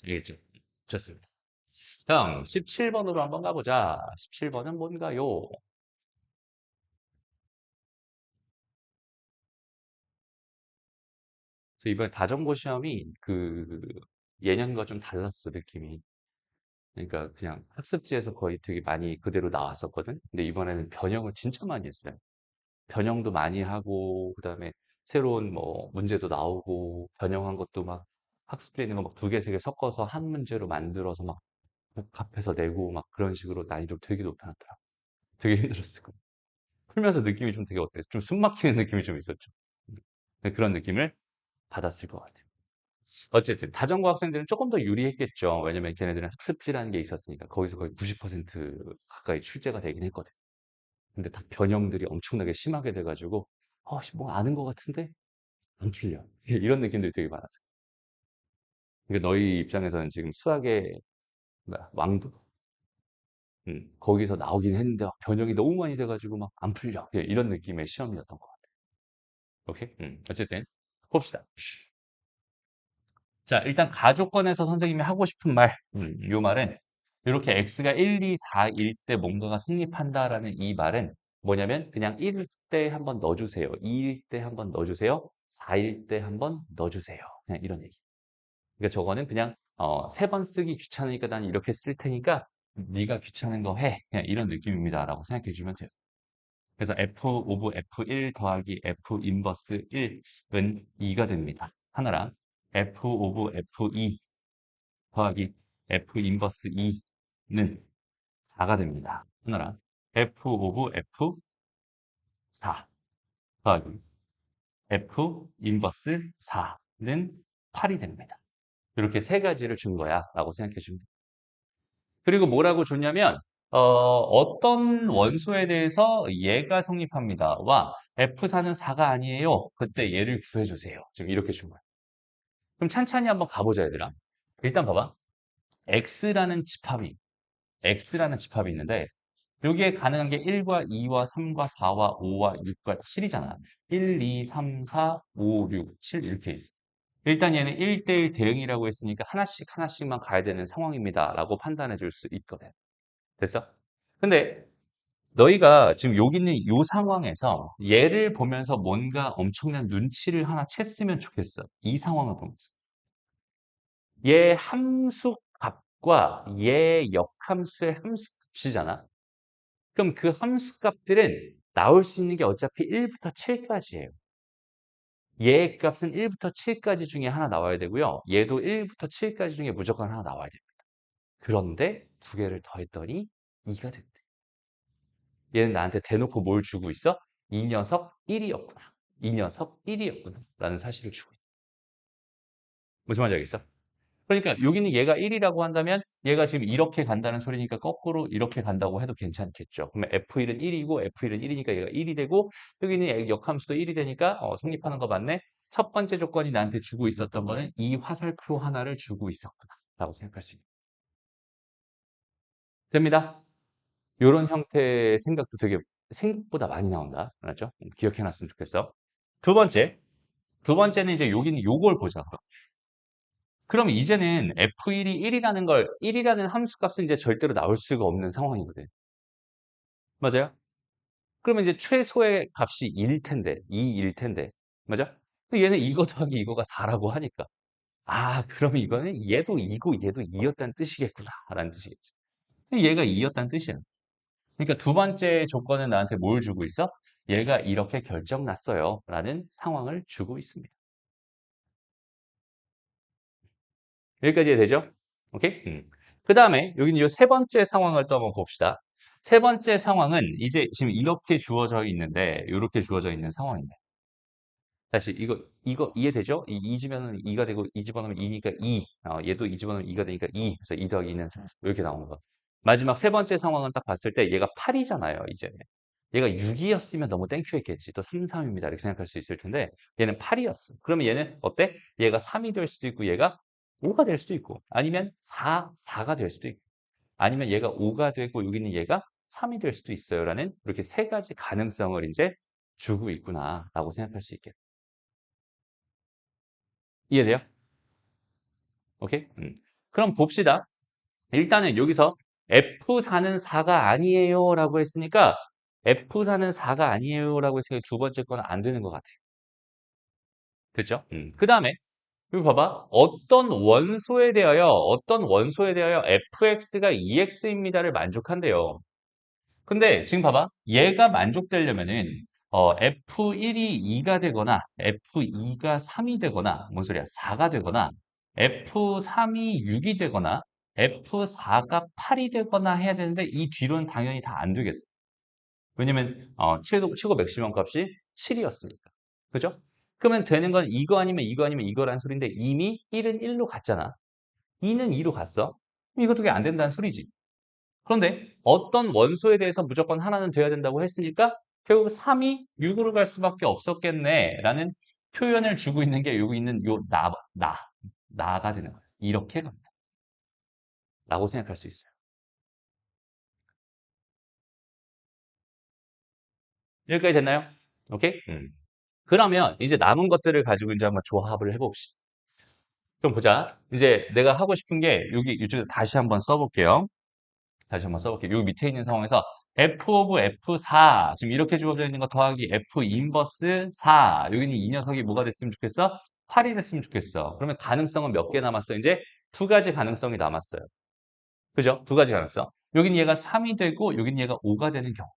알겠죠? 좋습니다. 다음 17번으로 한번 가보자. 17번은 뭔가요? 그래서 이번에 다정고 시험이 예년과 좀 달랐어, 느낌이. 그러니까 그냥 학습지에서 거의 되게 많이 그대로 나왔었거든. 근데 이번에는 변형을 진짜 많이 했어요. 변형도 많이 하고 그다음에 새로운 뭐 문제도 나오고 변형한 것도 막 학습지에 있는 거 막 두 개, 세 개 섞어서 한 문제로 만들어서 막 복합해서 내고 막 그런 식으로 난이도 되게 높여놨더라. 되게 힘들었을 거야. 풀면서 느낌이 좀 되게 어때? 좀 숨 막히는 느낌이 좀 있었죠. 그런 느낌을 받았을 것 같아요. 어쨌든 다정고 학생들은 조금 더 유리했겠죠. 왜냐면 걔네들은 학습지라는 게 있었으니까 거기서 거의 90% 가까이 출제가 되긴 했거든. 근데 다 변형들이 엄청나게 심하게 돼가지고 뭐 아는 것 같은데 안 틀려. 이런 느낌들이 되게 많았어요. 그러니까 너희 입장에서는 지금 수학의 왕도 거기서 나오긴 했는데 변형이 너무 많이 돼가지고 막 안 풀려. 이런 느낌의 시험이었던 것 같아요. 오케이? 어쨌든 봅시다. 자, 일단 가족권에서 선생님이 하고 싶은 말, 이 말은 이렇게 x가 1, 2, 4일 때 뭔가가 성립한다라는 이 말은 뭐냐면 그냥 1일 때 한번 넣어주세요. 2일 때 한번 넣어주세요. 4일 때 한번 넣어주세요. 그냥 이런 얘기. 그러니까 저거는 그냥 3번 쓰기 귀찮으니까 난 이렇게 쓸 테니까 네가 귀찮은 거 해. 그냥 이런 느낌입니다라고 생각해 주면 돼요. 그래서 f 오브 f1 더하기 f 인버스 1은 2가 됩니다. 하나랑 f 오브 f2 더하기 f 인버스 2는 4가 됩니다. 하나랑 f 오브 f4 더하기 f 인버스 4는 8이 됩니다. 이렇게 세 가지를 준 거야 라고 생각해 주면 돼요. 그리고 뭐라고 줬냐면 어떤 원소에 대해서 얘가 성립합니다. 와 F4는 4가 아니에요. 그때 얘를 구해주세요. 지금 이렇게 준 거야. 그럼 찬찬히 한번 가보자 얘들아. 일단 봐봐. X라는 집합이 있는데 여기에 가능한 게 1과 2와 3과 4와 5와 6과 7이잖아. 1, 2, 3, 4, 5, 6, 7 이렇게 있어. 일단 얘는 1대1 대응이라고 했으니까 하나씩 하나씩만 가야 되는 상황입니다. 라고 판단해 줄 수 있거든. 됐어? 근데 너희가 지금 여기 있는 이 상황에서 얘를 보면서 뭔가 엄청난 눈치를 하나 챘으면 좋겠어. 이 상황을 보면서. 얘 함수 값과 얘 역함수의 함수 값이잖아. 그럼 그 함수 값들은 나올 수 있는 게 어차피 1부터 7까지예요. 얘 값은 1부터 7까지 중에 하나 나와야 되고요. 얘도 1부터 7까지 중에 무조건 하나 나와야 됩니다. 그런데 두 개를 더했더니 2가 됐대. 얘는 나한테 대놓고 뭘 주고 있어? 이 녀석 1이었구나. 이 녀석 1이었구나. 라는 사실을 주고 있어. 무슨 말인지 알겠어? 그러니까 여기는 얘가 1이라고 한다면 얘가 지금 이렇게 간다는 소리니까 거꾸로 이렇게 간다고 해도 괜찮겠죠. 그러면 F1은 1이고 F1은 1이니까 얘가 1이 되고 여기는 역함수도 1이 되니까 성립하는 거 맞네. 첫 번째 조건이 나한테 주고 있었던 거는 이 화살표 하나를 주고 있었구나. 라고 생각할 수 있는. 됩니다. 이런 형태의 생각도 되게 생각보다 많이 나온다. 알았죠? 기억해놨으면 좋겠어. 두 번째. 두 번째는 이제 여기는 요걸 보자. 그럼 이제는 F1이 1이라는 함수값은 이제 절대로 나올 수가 없는 상황이거든. 맞아요? 그러면 이제 최소의 값이 2일 텐데. 맞아? 근데 얘는 이거 더하기 이거가 4라고 하니까. 아, 그러면 이거는 얘도 2고 얘도 2였다는 뜻이겠구나. 라는 뜻이겠지. 얘가 2였다는 뜻이야. 그러니까 두 번째 조건은 나한테 뭘 주고 있어? 얘가 이렇게 결정 났어요. 라는 상황을 주고 있습니다. 여기까지 되죠? 오케이? 그 다음에 여기는 이 세 번째 상황을 또 한번 봅시다. 세 번째 상황은 이제 지금 이렇게 주어져 있는데, 이렇게 주어져 있는 상황인데. 다시 이거 이해되죠? 이 집어넣으면 2가 되고 이 집어넣으면 2니까 2. 얘도 이 집어넣으면 2가 되니까 2. 그래서 2 더하기 2는 4. 이렇게 나오는 거. 마지막 세 번째 상황은 딱 봤을 때 얘가 8이잖아요, 이제. 얘가 6이었으면 너무 땡큐했겠지. 또 3, 3입니다. 이렇게 생각할 수 있을 텐데 얘는 8이었어. 그러면 얘는 어때? 얘가 3이 될 수도 있고 얘가 5가 될 수도 있고 아니면 4가 될 수도 있고 아니면 얘가 5가 되고 여기는 얘가 3이 될 수도 있어요라는 이렇게 세 가지 가능성을 이제 주고 있구나라고 생각할 수 있겠다. 이해돼요? 오케이? 그럼 봅시다. 일단은 여기서 F4는 4가 아니에요 라고 했으니까 F4는 4가 아니에요 라고 했으니까 두 번째 거는 안 되는 것 같아요. 됐죠? 그 다음에 여기 봐봐. 어떤 원소에 대하여 fx가 2x입니다를 만족한대요. 근데 지금 봐봐. 얘가 만족되려면은 F1이 2가 되거나 F2가 3이 되거나 뭔 소리야? 4가 되거나 F3이 6이 되거나 F4가 8이 되거나 해야 되는데 이 뒤로는 당연히 다 안 되겠다. 왜냐면 최고 맥시멈 값이 7이었으니까. 그죠? 그러면 되는 건 이거 아니면 이거란 소리인데 이미 1은 1로 갔잖아. 2는 2로 갔어. 그럼 이거 두 개 안 된다는 소리지. 그런데 어떤 원소에 대해서 무조건 하나는 돼야 된다고 했으니까 결국 3이 6으로 갈 수밖에 없었겠네라는 표현을 주고 있는 게 여기 있는 나가 되는 거예요. 이렇게 갑니다. 라고 생각할 수 있어요. 여기까지 됐나요? 오케이? 그러면 이제 남은 것들을 가지고 이제 한번 조합을 해봅시다. 그럼 보자. 이제 내가 하고 싶은 게 여기 이쪽에 다시 한번 써볼게요. 다시 한번 써볼게요. 여기 밑에 있는 상황에서 f 오브 f4 지금 이렇게 주어져 있는 거 더하기 f 인버스 4 여기는 이 녀석이 뭐가 됐으면 좋겠어? 8이 됐으면 좋겠어. 그러면 가능성은 몇 개 남았어요? 이제 두 가지 가능성이 남았어요. 그죠? 두 가지 가능성. 여기는 얘가 3이 되고 여기는 얘가 5가 되는 경우.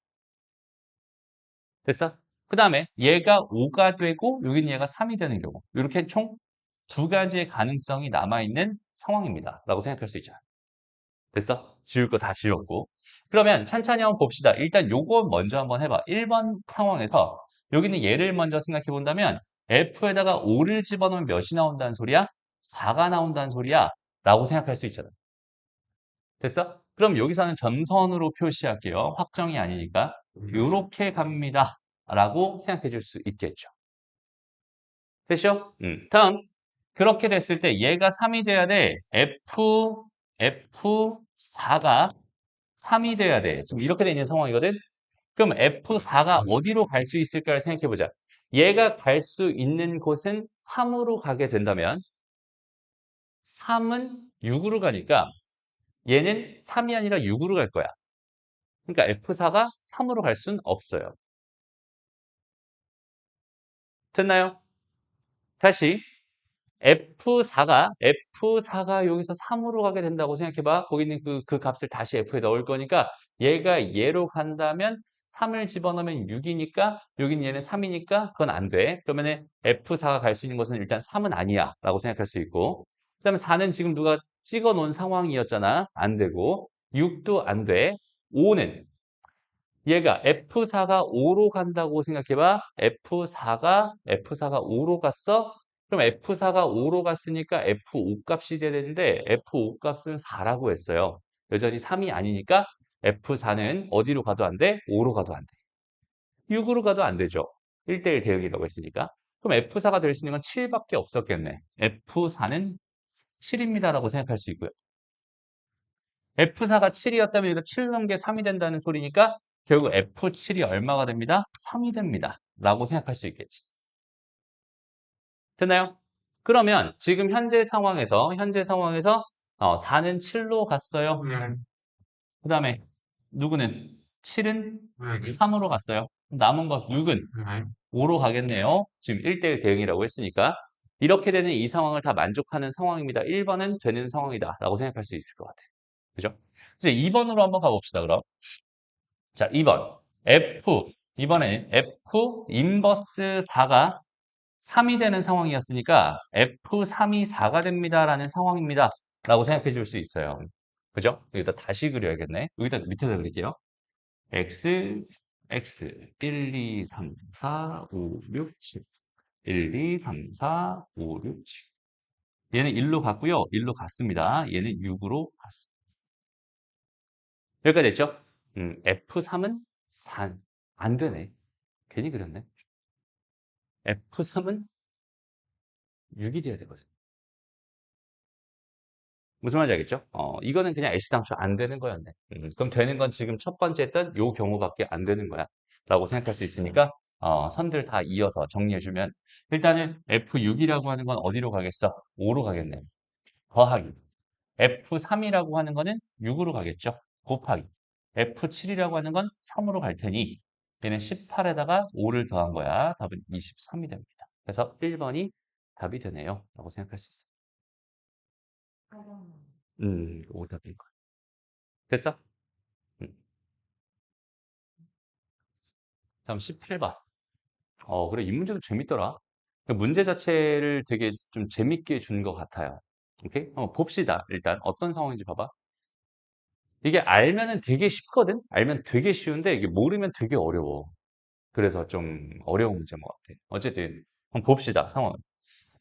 됐어? 그 다음에 얘가 5가 되고 여기는 얘가 3이 되는 경우. 이렇게 총 두 가지의 가능성이 남아있는 상황입니다. 라고 생각할 수 있죠. 됐어? 지울 거 다 지웠고. 그러면 찬찬히 한번 봅시다. 일단 요거 먼저 한번 해봐. 1번 상황에서 여기는 얘를 먼저 생각해 본다면 F에다가 5를 집어넣으면 몇이 나온다는 소리야? 4가 나온다는 소리야? 라고 생각할 수 있잖아. 됐어? 그럼 여기서는 점선으로 표시할게요. 확정이 아니니까. 요렇게 갑니다. 라고 생각해 줄 수 있겠죠. 됐죠? 다음. 그렇게 됐을 때 얘가 3이 돼야 돼. F4가 3이 돼야 돼. 지금 이렇게 돼 있는 상황이거든. 그럼 F4가 어디로 갈 수 있을까를 생각해 보자. 얘가 갈 수 있는 곳은 3으로 가게 된다면 3은 6으로 가니까 얘는 3이 아니라 6으로 갈 거야. 그러니까 F4가 3으로 갈 수는 없어요. 됐나요? 다시 F4가 여기서 3으로 가게 된다고 생각해봐. 거기 있는 그 값을 다시 F에 넣을 거니까 얘가 얘로 간다면 3을 집어넣으면 6이니까 여기는 얘는 3이니까 그건 안 돼. 그러면은 F4가 갈 수 있는 것은 일단 3은 아니야 라고 생각할 수 있고 그다음에 4는 지금 누가 찍어 놓은 상황이었잖아. 안 되고 6도 안 돼. 5는 얘가 F4가 5로 간다고 생각해봐. F4가 5로 갔어? 그럼 F4가 5로 갔으니까 F5 값이 돼야 되는데 F5 값은 4라고 했어요. 여전히 3이 아니니까 F4는 어디로 가도 안 돼? 5로 가도 안 돼. 6으로 가도 안 되죠. 1대1 대응이라고 했으니까. 그럼 F4가 될 수 있는 건 7밖에 없었겠네. F4는 7입니다라고 생각할 수 있고요. F4가 7이었다면 여기다 7 넣은 게 3이 된다는 소리니까 결국 F7이 얼마가 됩니다? 3이 됩니다. 라고 생각할 수 있겠지. 됐나요? 그러면 지금 현재 상황에서 4는 7로 갔어요. 그 다음에 누구는 7은 3으로 갔어요. 남은 거 6은 5로 가겠네요. 지금 1대1 대응이라고 했으니까. 이렇게 되는 이 상황을 다 만족하는 상황입니다. 1번은 되는 상황이다 라고 생각할 수 있을 것 같아요. 그죠? 이제 2번으로 한번 가봅시다, 그럼. 자, 2번. 이번에 F 인버스 4가 3이 되는 상황이었으니까 F3이 4가 됩니다라는 상황입니다. 라고 생각해 줄 수 있어요. 그죠? 여기다 다시 그려야겠네. 여기다 밑에다 그릴게요. X, X, 1, 2, 3, 4, 5, 6, 7. 1, 2, 3, 4, 5, 6, 7. 얘는 1로 갔고요. 1로 갔습니다. 얘는 6으로 갔습니다. 여기까지 됐죠? F3은 4. 안 되네. 괜히 그렸네. F3은 6이 돼야 되거든. 무슨 말인지 알겠죠? 이거는 그냥 애시당초 안 되는 거였네. 그럼 되는 건 지금 첫 번째 했던 요 경우밖에 안 되는 거야. 라고 생각할 수 있으니까, 선들 다 이어서 정리해주면, 일단은 F6이라고 하는 건 어디로 가겠어? 5로 가겠네. 더하기. F3이라고 하는 거는 6으로 가겠죠? 곱하기. F7이라고 하는 건 3으로 갈 테니, 얘는 18에다가 5를 더한 거야. 답은 23이 됩니다. 그래서 1번이 답이 되네요. 라고 생각할 수 있어요. 오답인 거야. 됐어? 음, 다음 18번. 그래. 이 문제도 재밌더라. 그 문제 자체를 되게 좀 재밌게 준 것 같아요. 오케이? 봅시다. 일단 어떤 상황인지 봐봐. 이게 알면은 되게 쉽거든? 알면 되게 쉬운데 이게 모르면 되게 어려워. 그래서 좀 어려운 문제인 것 같아. 어쨌든 한번 봅시다. 상황.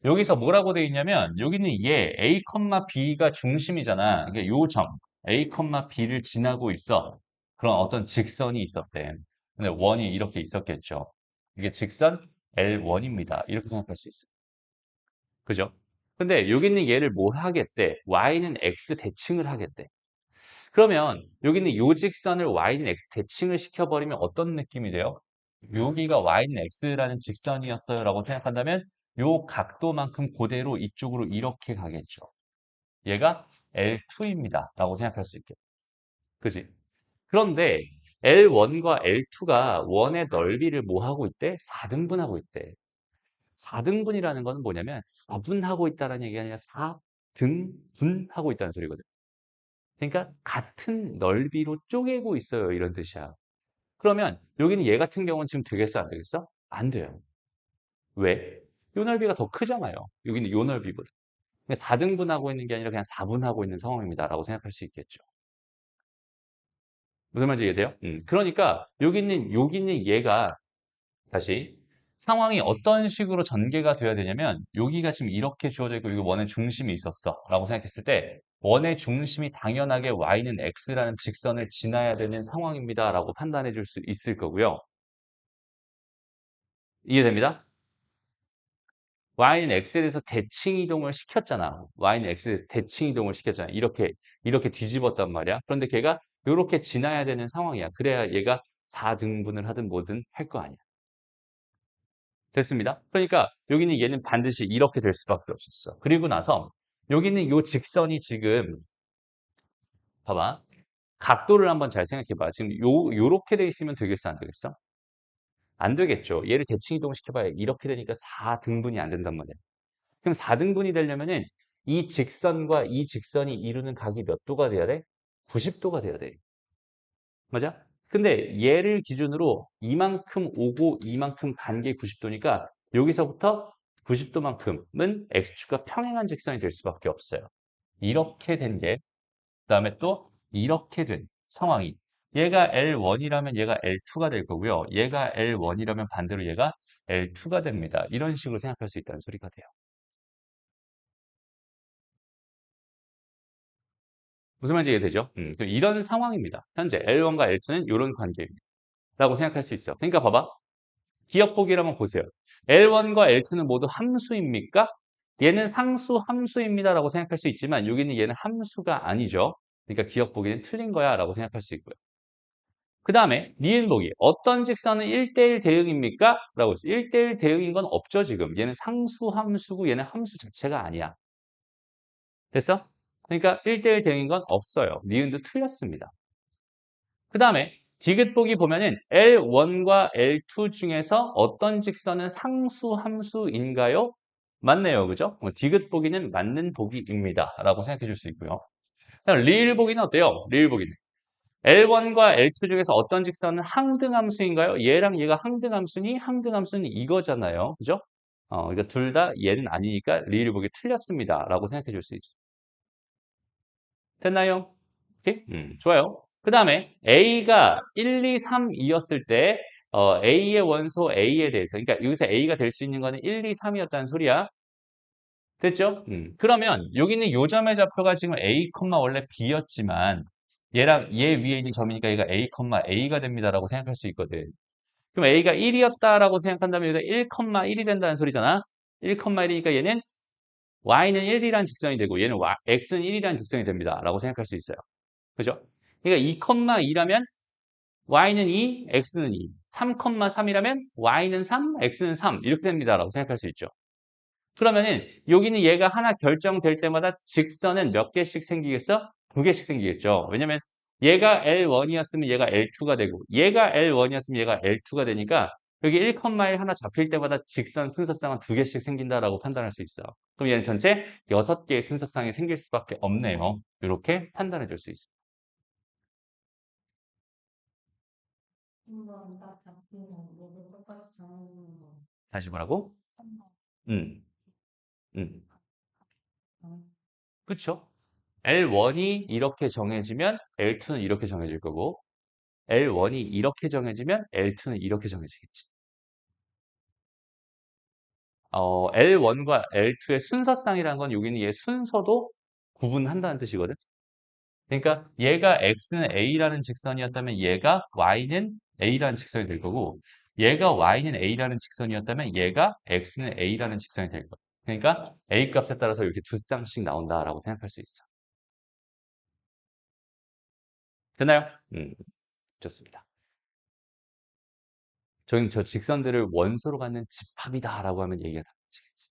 여기서 뭐라고 돼 있냐면 여기는 얘 A, B가 중심이잖아. 이게 요 점 A, B를 지나고 있어. 그런 어떤 직선이 있었대. 근데 원이 이렇게 있었겠죠. 이게 직선 L1입니다. 이렇게 생각할 수 있어. 그죠? 근데 여기 있는 얘를 뭐 하겠대? Y는 X 대칭을 하겠대. 그러면 여기 있는 요 직선을 Y는 X 대칭을 시켜버리면 어떤 느낌이 돼요? 여기가 Y는 X라는 직선이었어요 라고 생각한다면 요 각도만큼 그대로 이쪽으로 이렇게 가겠죠. 얘가 L2입니다 라고 생각할 수 있겠죠. 그지? 그런데 L1과 L2가 원의 넓이를 뭐 하고 있대? 4등분하고 있대. 4등분이라는 건 뭐냐면 4분하고 있다는 얘기가 아니라 4등분하고 있다는 소리거든. 그러니까 같은 넓이로 쪼개고 있어요. 이런 뜻이야. 그러면 여기는 얘 같은 경우는 지금 되겠어? 안 되겠어? 안 돼요. 왜? 요 넓이가 더 크잖아요. 여기는 요 넓이거든. 4등분하고 있는 게 아니라 그냥 4분하고 있는 상황입니다라고 생각할 수 있겠죠. 무슨 말인지 이해돼요? 그러니까 여기 있는 얘가 다시 상황이 어떤 식으로 전개가 돼야 되냐면 여기가 지금 이렇게 주어져 있고 여기 원의 중심이 있었어 라고 생각했을 때 원의 중심이 당연하게 y는 x라는 직선을 지나야 되는 상황입니다 라고 판단해 줄 수 있을 거고요. 이해됩니다? y는 x에 대해서 대칭 이동을 시켰잖아. y는 x에 대해서 대칭 이동을 시켰잖아. 이렇게 뒤집었단 말이야. 그런데 걔가 이렇게 지나야 되는 상황이야. 그래야 얘가 4등분을 하든 뭐든 할 거 아니야. 됐습니다. 그러니까 여기는 얘는 반드시 이렇게 될 수밖에 없었어. 그리고 나서 여기는 요 직선이 지금 봐봐. 각도를 한번 잘 생각해 봐. 지금 요렇게 돼 있으면 되겠어, 안 되겠어? 안 되겠죠. 얘를 대칭 이동시켜 봐야 이렇게 되니까 4등분이 안 된단 말이야. 그럼 4등분이 되려면은 이 직선과 이 직선이 이루는 각이 몇 도가 돼야 돼? 90도가 돼야 돼. 맞아? 근데 얘를 기준으로 이만큼 오고 이만큼 간 게 90도니까 여기서부터 90도만큼은 x축과 평행한 직선이 될 수밖에 없어요. 이렇게 된 게, 그다음에 또 이렇게 된 상황이 얘가 L1이라면 얘가 L2가 될 거고요. 얘가 L1이라면 반대로 얘가 L2가 됩니다. 이런 식으로 생각할 수 있다는 소리가 돼요. 무슨 말인지 이해되죠? 이런 상황입니다. 현재 L1과 L2는 이런 관계입니다. 라고 생각할 수 있어. 그러니까 봐봐. 기억 보기를 한번 보세요. L1과 L2는 모두 함수입니까? 얘는 상수 함수입니다라고 생각할 수 있지만 여기는 얘는 함수가 아니죠. 그러니까 기억 보기는 틀린 거야 라고 생각할 수 있고요. 그 다음에 니은 보기. 어떤 직선은 1대1 대응입니까? 라고 했어요. 1대1 대응인 건 없죠 지금. 얘는 상수 함수고 얘는 함수 자체가 아니야. 됐어? 그러니까 1대1 대응인 건 없어요. 니은도 틀렸습니다. 그 다음에 디귿 보기 보면은 L1과 L2 중에서 어떤 직선은 상수 함수인가요? 맞네요. 그죠? 디귿 보기는 맞는 보기입니다. 라고 생각해 줄 수 있고요. 그럼 리을 보기는 어때요? 리을 보기는. L1과 L2 중에서 어떤 직선은 항등함수인가요? 얘랑 얘가 항등함수니 항등함수는 이거잖아요. 그죠? 그러니까 둘 다 얘는 아니니까 리을 보기 틀렸습니다. 라고 생각해 줄 수 있어요. 됐나요? 오케이? 좋아요. 그 다음에 A가 1, 2, 3이었을 때 A의 원소 A에 대해서 그러니까 여기서 A가 될 수 있는 거는 1, 2, 3이었다는 소리야. 됐죠? 그러면 여기 있는 요 점의 좌표가 지금 A, 원래 B였지만 얘랑 얘 위에 있는 점이니까 얘가 A, A가 됩니다라고 생각할 수 있거든. 그럼 A가 1이었다라고 생각한다면 여기가 1, 1이 된다는 소리잖아. 1, 1이니까 얘는 Y는 1이라는 직선이 되고 얘는 X는 1이라는 직선이 됩니다. 라고 생각할 수 있어요. 그죠? 그러니까 2,2라면 Y는 2, X는 2. 3,3이라면 Y는 3, X는 3. 이렇게 됩니다. 라고 생각할 수 있죠. 그러면은 여기는 얘가 하나 결정될 때마다 직선은 몇 개씩 생기겠어? 두 개씩 생기겠죠. 왜냐면 얘가 L1이었으면 얘가 L2가 되고 얘가 L1이었으면 얘가 L2가 되니까 여기 1, 1 하나 잡힐 때마다 직선 순서쌍은 두 개씩 생긴다라고 판단할 수 있어요. 그럼 얘는 전체 6개의 순서쌍이 생길 수밖에 없네요. 이렇게 판단해 줄 수 있어요. 한번 딱 잡히면 얘를 똑같이 정해주는 거. 다시 뭐라고? 음, 음. 그쵸? L1이 이렇게 정해지면 L2는 이렇게 정해질 거고 L1이 이렇게 정해지면 L2는 이렇게 정해지겠지. L1과 L2의 순서쌍이라는 건 여기는 얘 순서도 구분한다는 뜻이거든. 그러니까 얘가 X는 A라는 직선이었다면 얘가 Y는 A라는 직선이 될 거고 얘가 Y는 A라는 직선이었다면 얘가 X는 A라는 직선이 될 거야. 그러니까 A 값에 따라서 이렇게 두 쌍씩 나온다라고 생각할 수 있어. 됐나요? 좋습니다. 저희는 저 직선들을 원소로 갖는 집합이다라고 하면 얘기가 달라지겠지.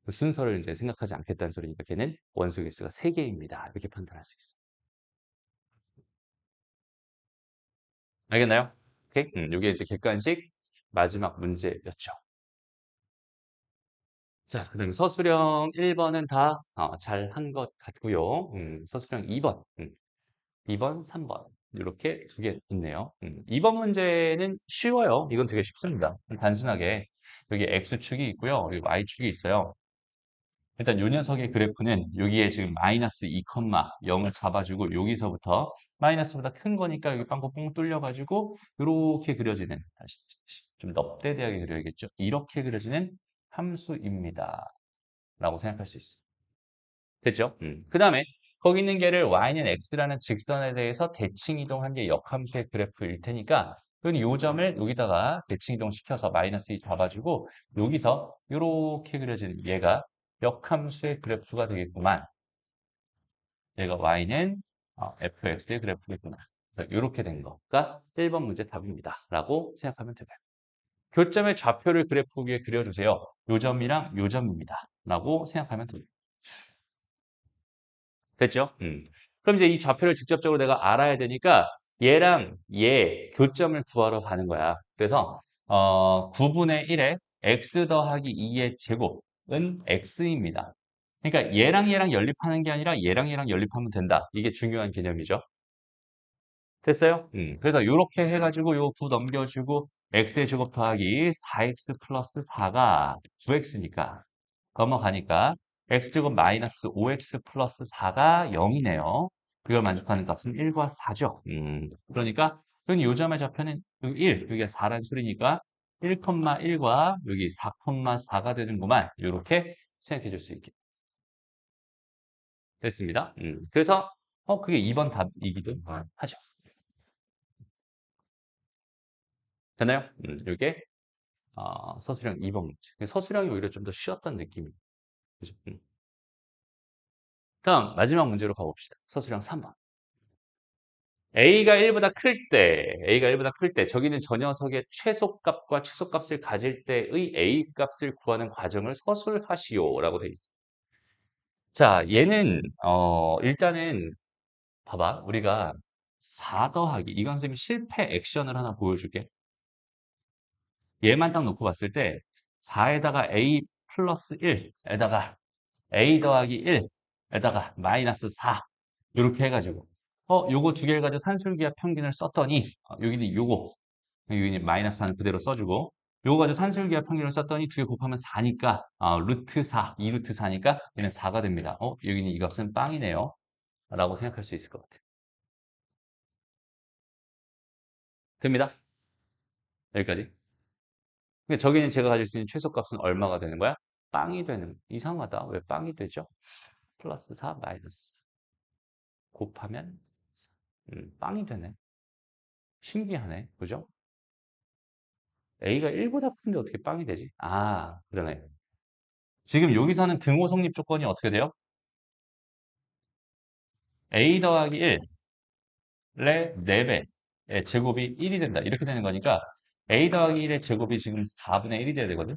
그 순서를 이제 생각하지 않겠다는 소리니까 걔는 원소 개수가 3개입니다. 이렇게 판단할 수 있어. 알겠나요? 오케이? 이게 이제 객관식 마지막 문제였죠. 자, 그다음에 서술형 1번은 다 잘 한 것 같고요. 서술형 2번, 2번, 3번 이렇게 두 개 있네요. 2번 문제는 쉬워요. 이건 되게 쉽습니다. 단순하게 여기 X축이 있고요. 여기 Y축이 있어요. 일단 요 녀석의 그래프는 여기에 지금 마이너스 2, 0을 잡아주고 여기서부터 마이너스보다 큰 거니까 여기 빵꾸 뻥 뚫려가지고 이렇게 그려지는 다시 좀 넙대대하게 그려야겠죠. 이렇게 그려지는 함수입니다. 라고 생각할 수 있어요. 됐죠? 그 다음에 거기 있는 개를 y는 x라는 직선에 대해서 대칭 이동한 게 역함수의 그래프일 테니까 그럼 요 점을 여기다가 대칭 이동 시켜서 마이너스 2 잡아주고 여기서 이렇게 그려지는 얘가 역함수의 그래프가 되겠구만. 얘가 y는 fx의 그래프겠구나. 이렇게 된 거가 1번 문제 답입니다. 라고 생각하면 되고요. 교점의 좌표를 그래프 위에 그려주세요. 요 점이랑 요 점입니다. 라고 생각하면 됩니다. 됐죠? 그럼 이제 이 좌표를 직접적으로 내가 알아야 되니까 얘랑 얘 교점을 구하러 가는 거야. 그래서 9분의 1에 x 더하기 2의 제곱은 x입니다. 그러니까 얘랑 얘랑 연립하는 게 아니라 얘랑 얘랑 연립하면 된다. 이게 중요한 개념이죠. 됐어요? 그래서 이렇게 해가지고 요 9 넘겨주고 x의 제곱 더하기 4x 플러스 4가 9x니까 넘어가니까 x제곱 마이너스 5x 플러스 4가 0이네요. 그걸 만족하는 값은 1과 4죠. 그러니까 여기 요점의 좌표는 여기 1, 여기가 4란 소리니까 1,1과 여기 4,4가 되는구만. 이렇게 생각해 줄 수 있게 됐습니다. 그래서 그게 2번 답이기도 하죠. 됐나요? 이게 서술형 2번 문제. 서술형이 오히려 좀 더 쉬웠던 느낌이에요. 그죠? 다음 마지막 문제로 가봅시다. 서술형 3번. A가 1보다 클 때, A가 1보다 클 때, 저기는 저 녀석의 최소값과 최소값을 가질 때의 A 값을 구하는 과정을 서술하시오라고 돼 있어. 자, 얘는 일단은 봐봐, 우리가 4 더하기 이건 선생님이 실패 액션을 하나 보여줄게. 얘만 딱 놓고 봤을 때 4에다가 A 플러스 1에다가 a 더하기 1에다가 마이너스 4 이렇게 해가지고 요거 두 개를 가지고 산술기하 평균을 썼더니 여기는 요거 여기는 마이너스 4는 그대로 써주고 요거 가지고 산술기하 평균을 썼더니 두 개 곱하면 4니까 루트 4, 2루트 4니까 얘는 4가 됩니다. 여기는 이 값은 빵이네요. 라고 생각할 수 있을 것 같아요. 됩니다. 여기까지. 그러니까 저기는 제가 가질 수 있는 최소값은 얼마가 되는 거야? 빵이 되는. 이상하다. 왜 빵이 되죠? 플러스 4 마이너스 4 곱하면 빵이 되네. 신기하네. 그죠? A가 1보다 큰데 어떻게 빵이 되지? 그러네. 지금 여기서는 등호 성립 조건이 어떻게 돼요? A 더하기 1의 4배의 제곱이 1이 된다. 이렇게 되는 거니까 A 더하기 1의 제곱이 지금 4분의 1이 돼야 되거든.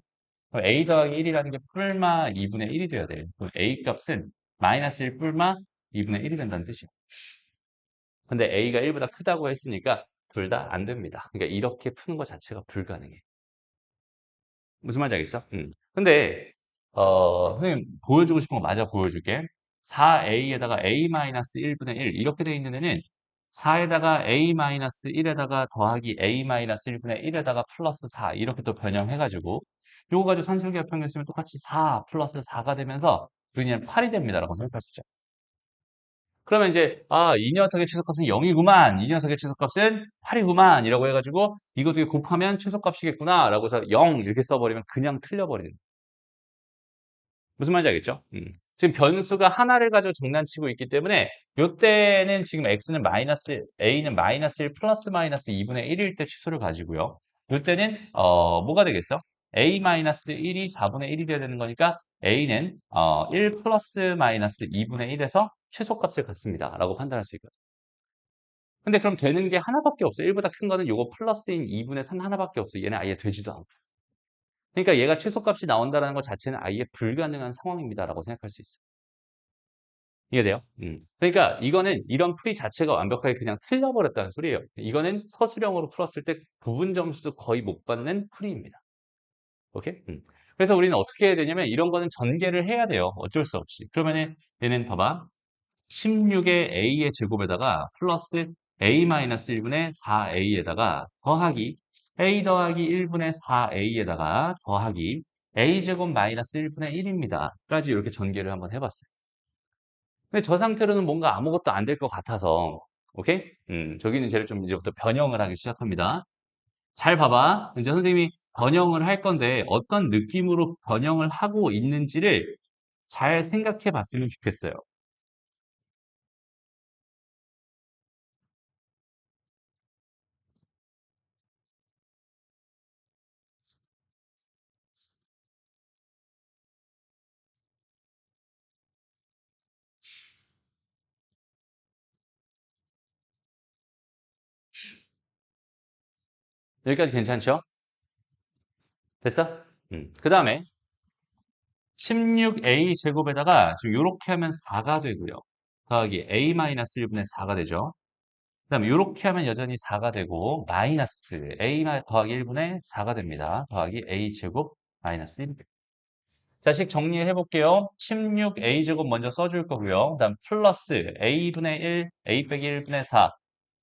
그럼 A 더하기 1이라는 게 뿔마 2분의 1이 돼야 돼요. 그럼 A 값은 마이너스 1 뿔마 2분의 1이 된다는 뜻이에요. 근데 A가 1보다 크다고 했으니까 둘 다 안 됩니다. 그러니까 이렇게 푸는 것 자체가 불가능해. 무슨 말인지 알겠어? 근데 선생님 보여주고 싶은 거 맞아 보여줄게. 4a에다가 a-1분의 1 이렇게 돼 있는 애는 4에다가 a-1에다가 더하기 a-1분의 1에다가 플러스 4 이렇게 또 변형해가지고 요거 가지고 산술기 합평균 쓰면 똑같이 4 플러스 4가 되면서 그냥 8이 됩니다라고 생각할 수 있죠. 그러면 이제 이 녀석의 최소값은 0이구만. 이 녀석의 최소값은 8이구만. 이라고 해가지고 이거 두 개 곱하면 최소값이겠구나. 라고 해서 0 이렇게 써버리면 그냥 틀려버리는. 무슨 말인지 알겠죠? 지금 변수가 하나를 가지고 장난치고 있기 때문에 요때는 지금 x는 마이너스 a는 마이너스 1 플러스 마이너스 2분의 1일 때 취소를 가지고요. 요때는 뭐가 되겠어? a 마이너스 1이 4분의 1이 돼야 되는 거니까 a는 1 플러스 마이너스 2분의 1에서 최소값을 갖습니다. 라고 판단할 수 있거든요. 근데 그럼 되는 게 하나밖에 없어. 1보다 큰 거는 요거 플러스인 2분의 3 하나밖에 없어. 얘는 아예 되지도 않고. 그러니까 얘가 최소값이 나온다는 것 자체는 아예 불가능한 상황입니다라고 생각할 수 있어요. 이해돼요? 그러니까 이거는 이런 풀이 자체가 완벽하게 그냥 틀려버렸다는 소리예요. 이거는 서술형으로 풀었을 때 부분 점수도 거의 못 받는 풀이입니다. 오케이? 그래서 우리는 어떻게 해야 되냐면 이런 거는 전개를 해야 돼요. 어쩔 수 없이. 그러면은 얘는 봐봐. 16의 a의 제곱에다가 플러스 a-1분의 4a에다가 더하기 a 더하기 1분의 4a에다가 더하기 a제곱 마이너스 1분의 1입니다. 까지 이렇게 전개를 한번 해봤어요. 근데 저 상태로는 뭔가 아무것도 안 될 것 같아서 오케이? 저기는 쟤를 좀 이제부터 변형을 하기 시작합니다. 잘 봐봐. 이제 선생님이 변형을 할 건데 어떤 느낌으로 변형을 하고 있는지를 잘 생각해 봤으면 좋겠어요. 여기까지 괜찮죠? 됐어? 그 다음에 16a 제곱에다가 지금 이렇게 하면 4가 되고요. 더하기 a-1분의 4가 되죠. 그 다음에 이렇게 하면 여전히 4가 되고 마이너스 a 더하기 1분의 4가 됩니다. 더하기 a 제곱 마이너스 1. 자식 정리해 볼게요. 16a 제곱 먼저 써줄 거고요. 그 다음 플러스 a분의 1, a 빼기 1분의 4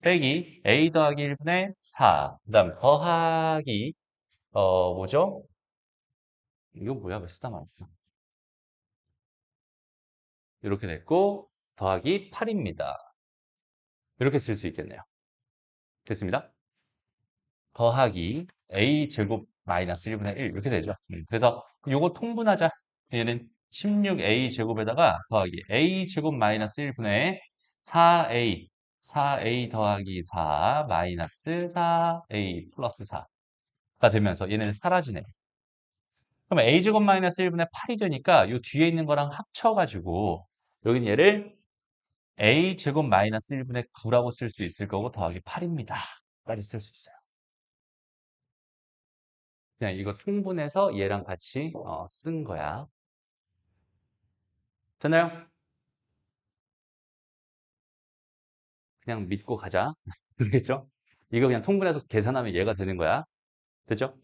빼기 a 더하기 1분의 4. 그 다음 더하기 뭐죠? 이거 뭐야? 왜 쓰다 말았어? 이렇게 됐고 더하기 8입니다. 이렇게 쓸 수 있겠네요. 됐습니다. 더하기 a 제곱 마이너스 1분의 1 이렇게 되죠. 그래서 요거 통분하자. 얘는 16a 제곱에다가 더하기 a 제곱 마이너스 1분의 4a 4a 더하기 4 마이너스 4a 플러스 4가 되면서 얘네는 사라지네. 그럼 a 제곱 마이너스 1분의 8이 되니까 요 뒤에 있는 거랑 합쳐가지고 여기는 얘를 a 제곱 마이너스 1분의 9라고 쓸 수 있을 거고 더하기 8입니다. 까지 쓸 수 있어요. 그냥 이거 통분해서 얘랑 같이 쓴 거야. 됐나요? 그냥 믿고 가자. 그렇겠죠? 이거 그냥 통분해서 계산하면 얘가 되는 거야. 됐죠?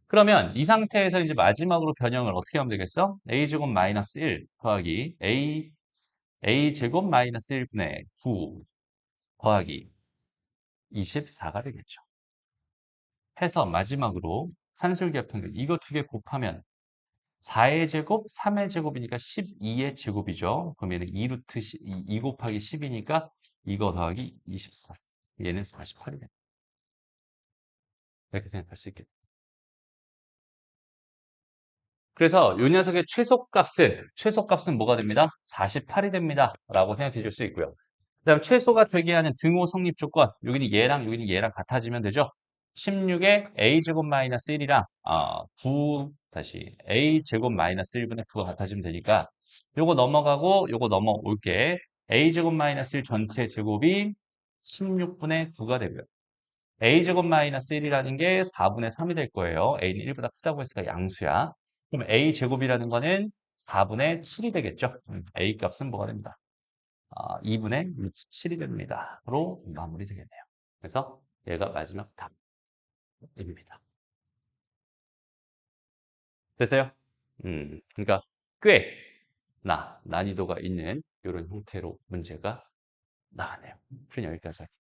그러면 이 상태에서 이제 마지막으로 변형을 어떻게 하면 되겠어? a제곱 마이너스 1 더하기 a제곱 마이너스 1분의 9 더하기 24가 되겠죠. 해서 마지막으로 산술기하 평균 이거 두 개 곱하면 4의 제곱, 3의 제곱이니까 12의 제곱이죠. 그럼 얘는 2 루트 2 곱하기 10이니까 이거 더하기 24. 얘는 48이 됩니다. 이렇게 생각할 수 있겠죠. 그래서 이 녀석의 최소값은 뭐가 됩니다? 48이 됩니다. 라고 생각해 줄 수 있고요. 그 다음 최소가 되게 하는 등호 성립 조건, 여기는 얘랑 같아지면 되죠. 16에 a제곱 마이너스 1이랑 9 다시 a제곱 마이너스 1분의 9가 같아지면 되니까 요거 넘어가고 요거 넘어올게. a제곱 마이너스 1 전체 제곱이 16분의 9가 되고요. a제곱 마이너스 1이라는 게 4분의 3이 될 거예요. a는 1보다 크다고 했으니까 양수야. 그럼 a제곱이라는 거는 4분의 7이 되겠죠. a 값은 뭐가 됩니다. 2분의 7이 됩니다. 로 마무리되겠네요. 그래서 얘가 마지막 답입니다. 됐어요? 그러니까 꽤 난이도가 있는 이런 형태로 문제가 나왔네요. 풀이 여기까지 할게요.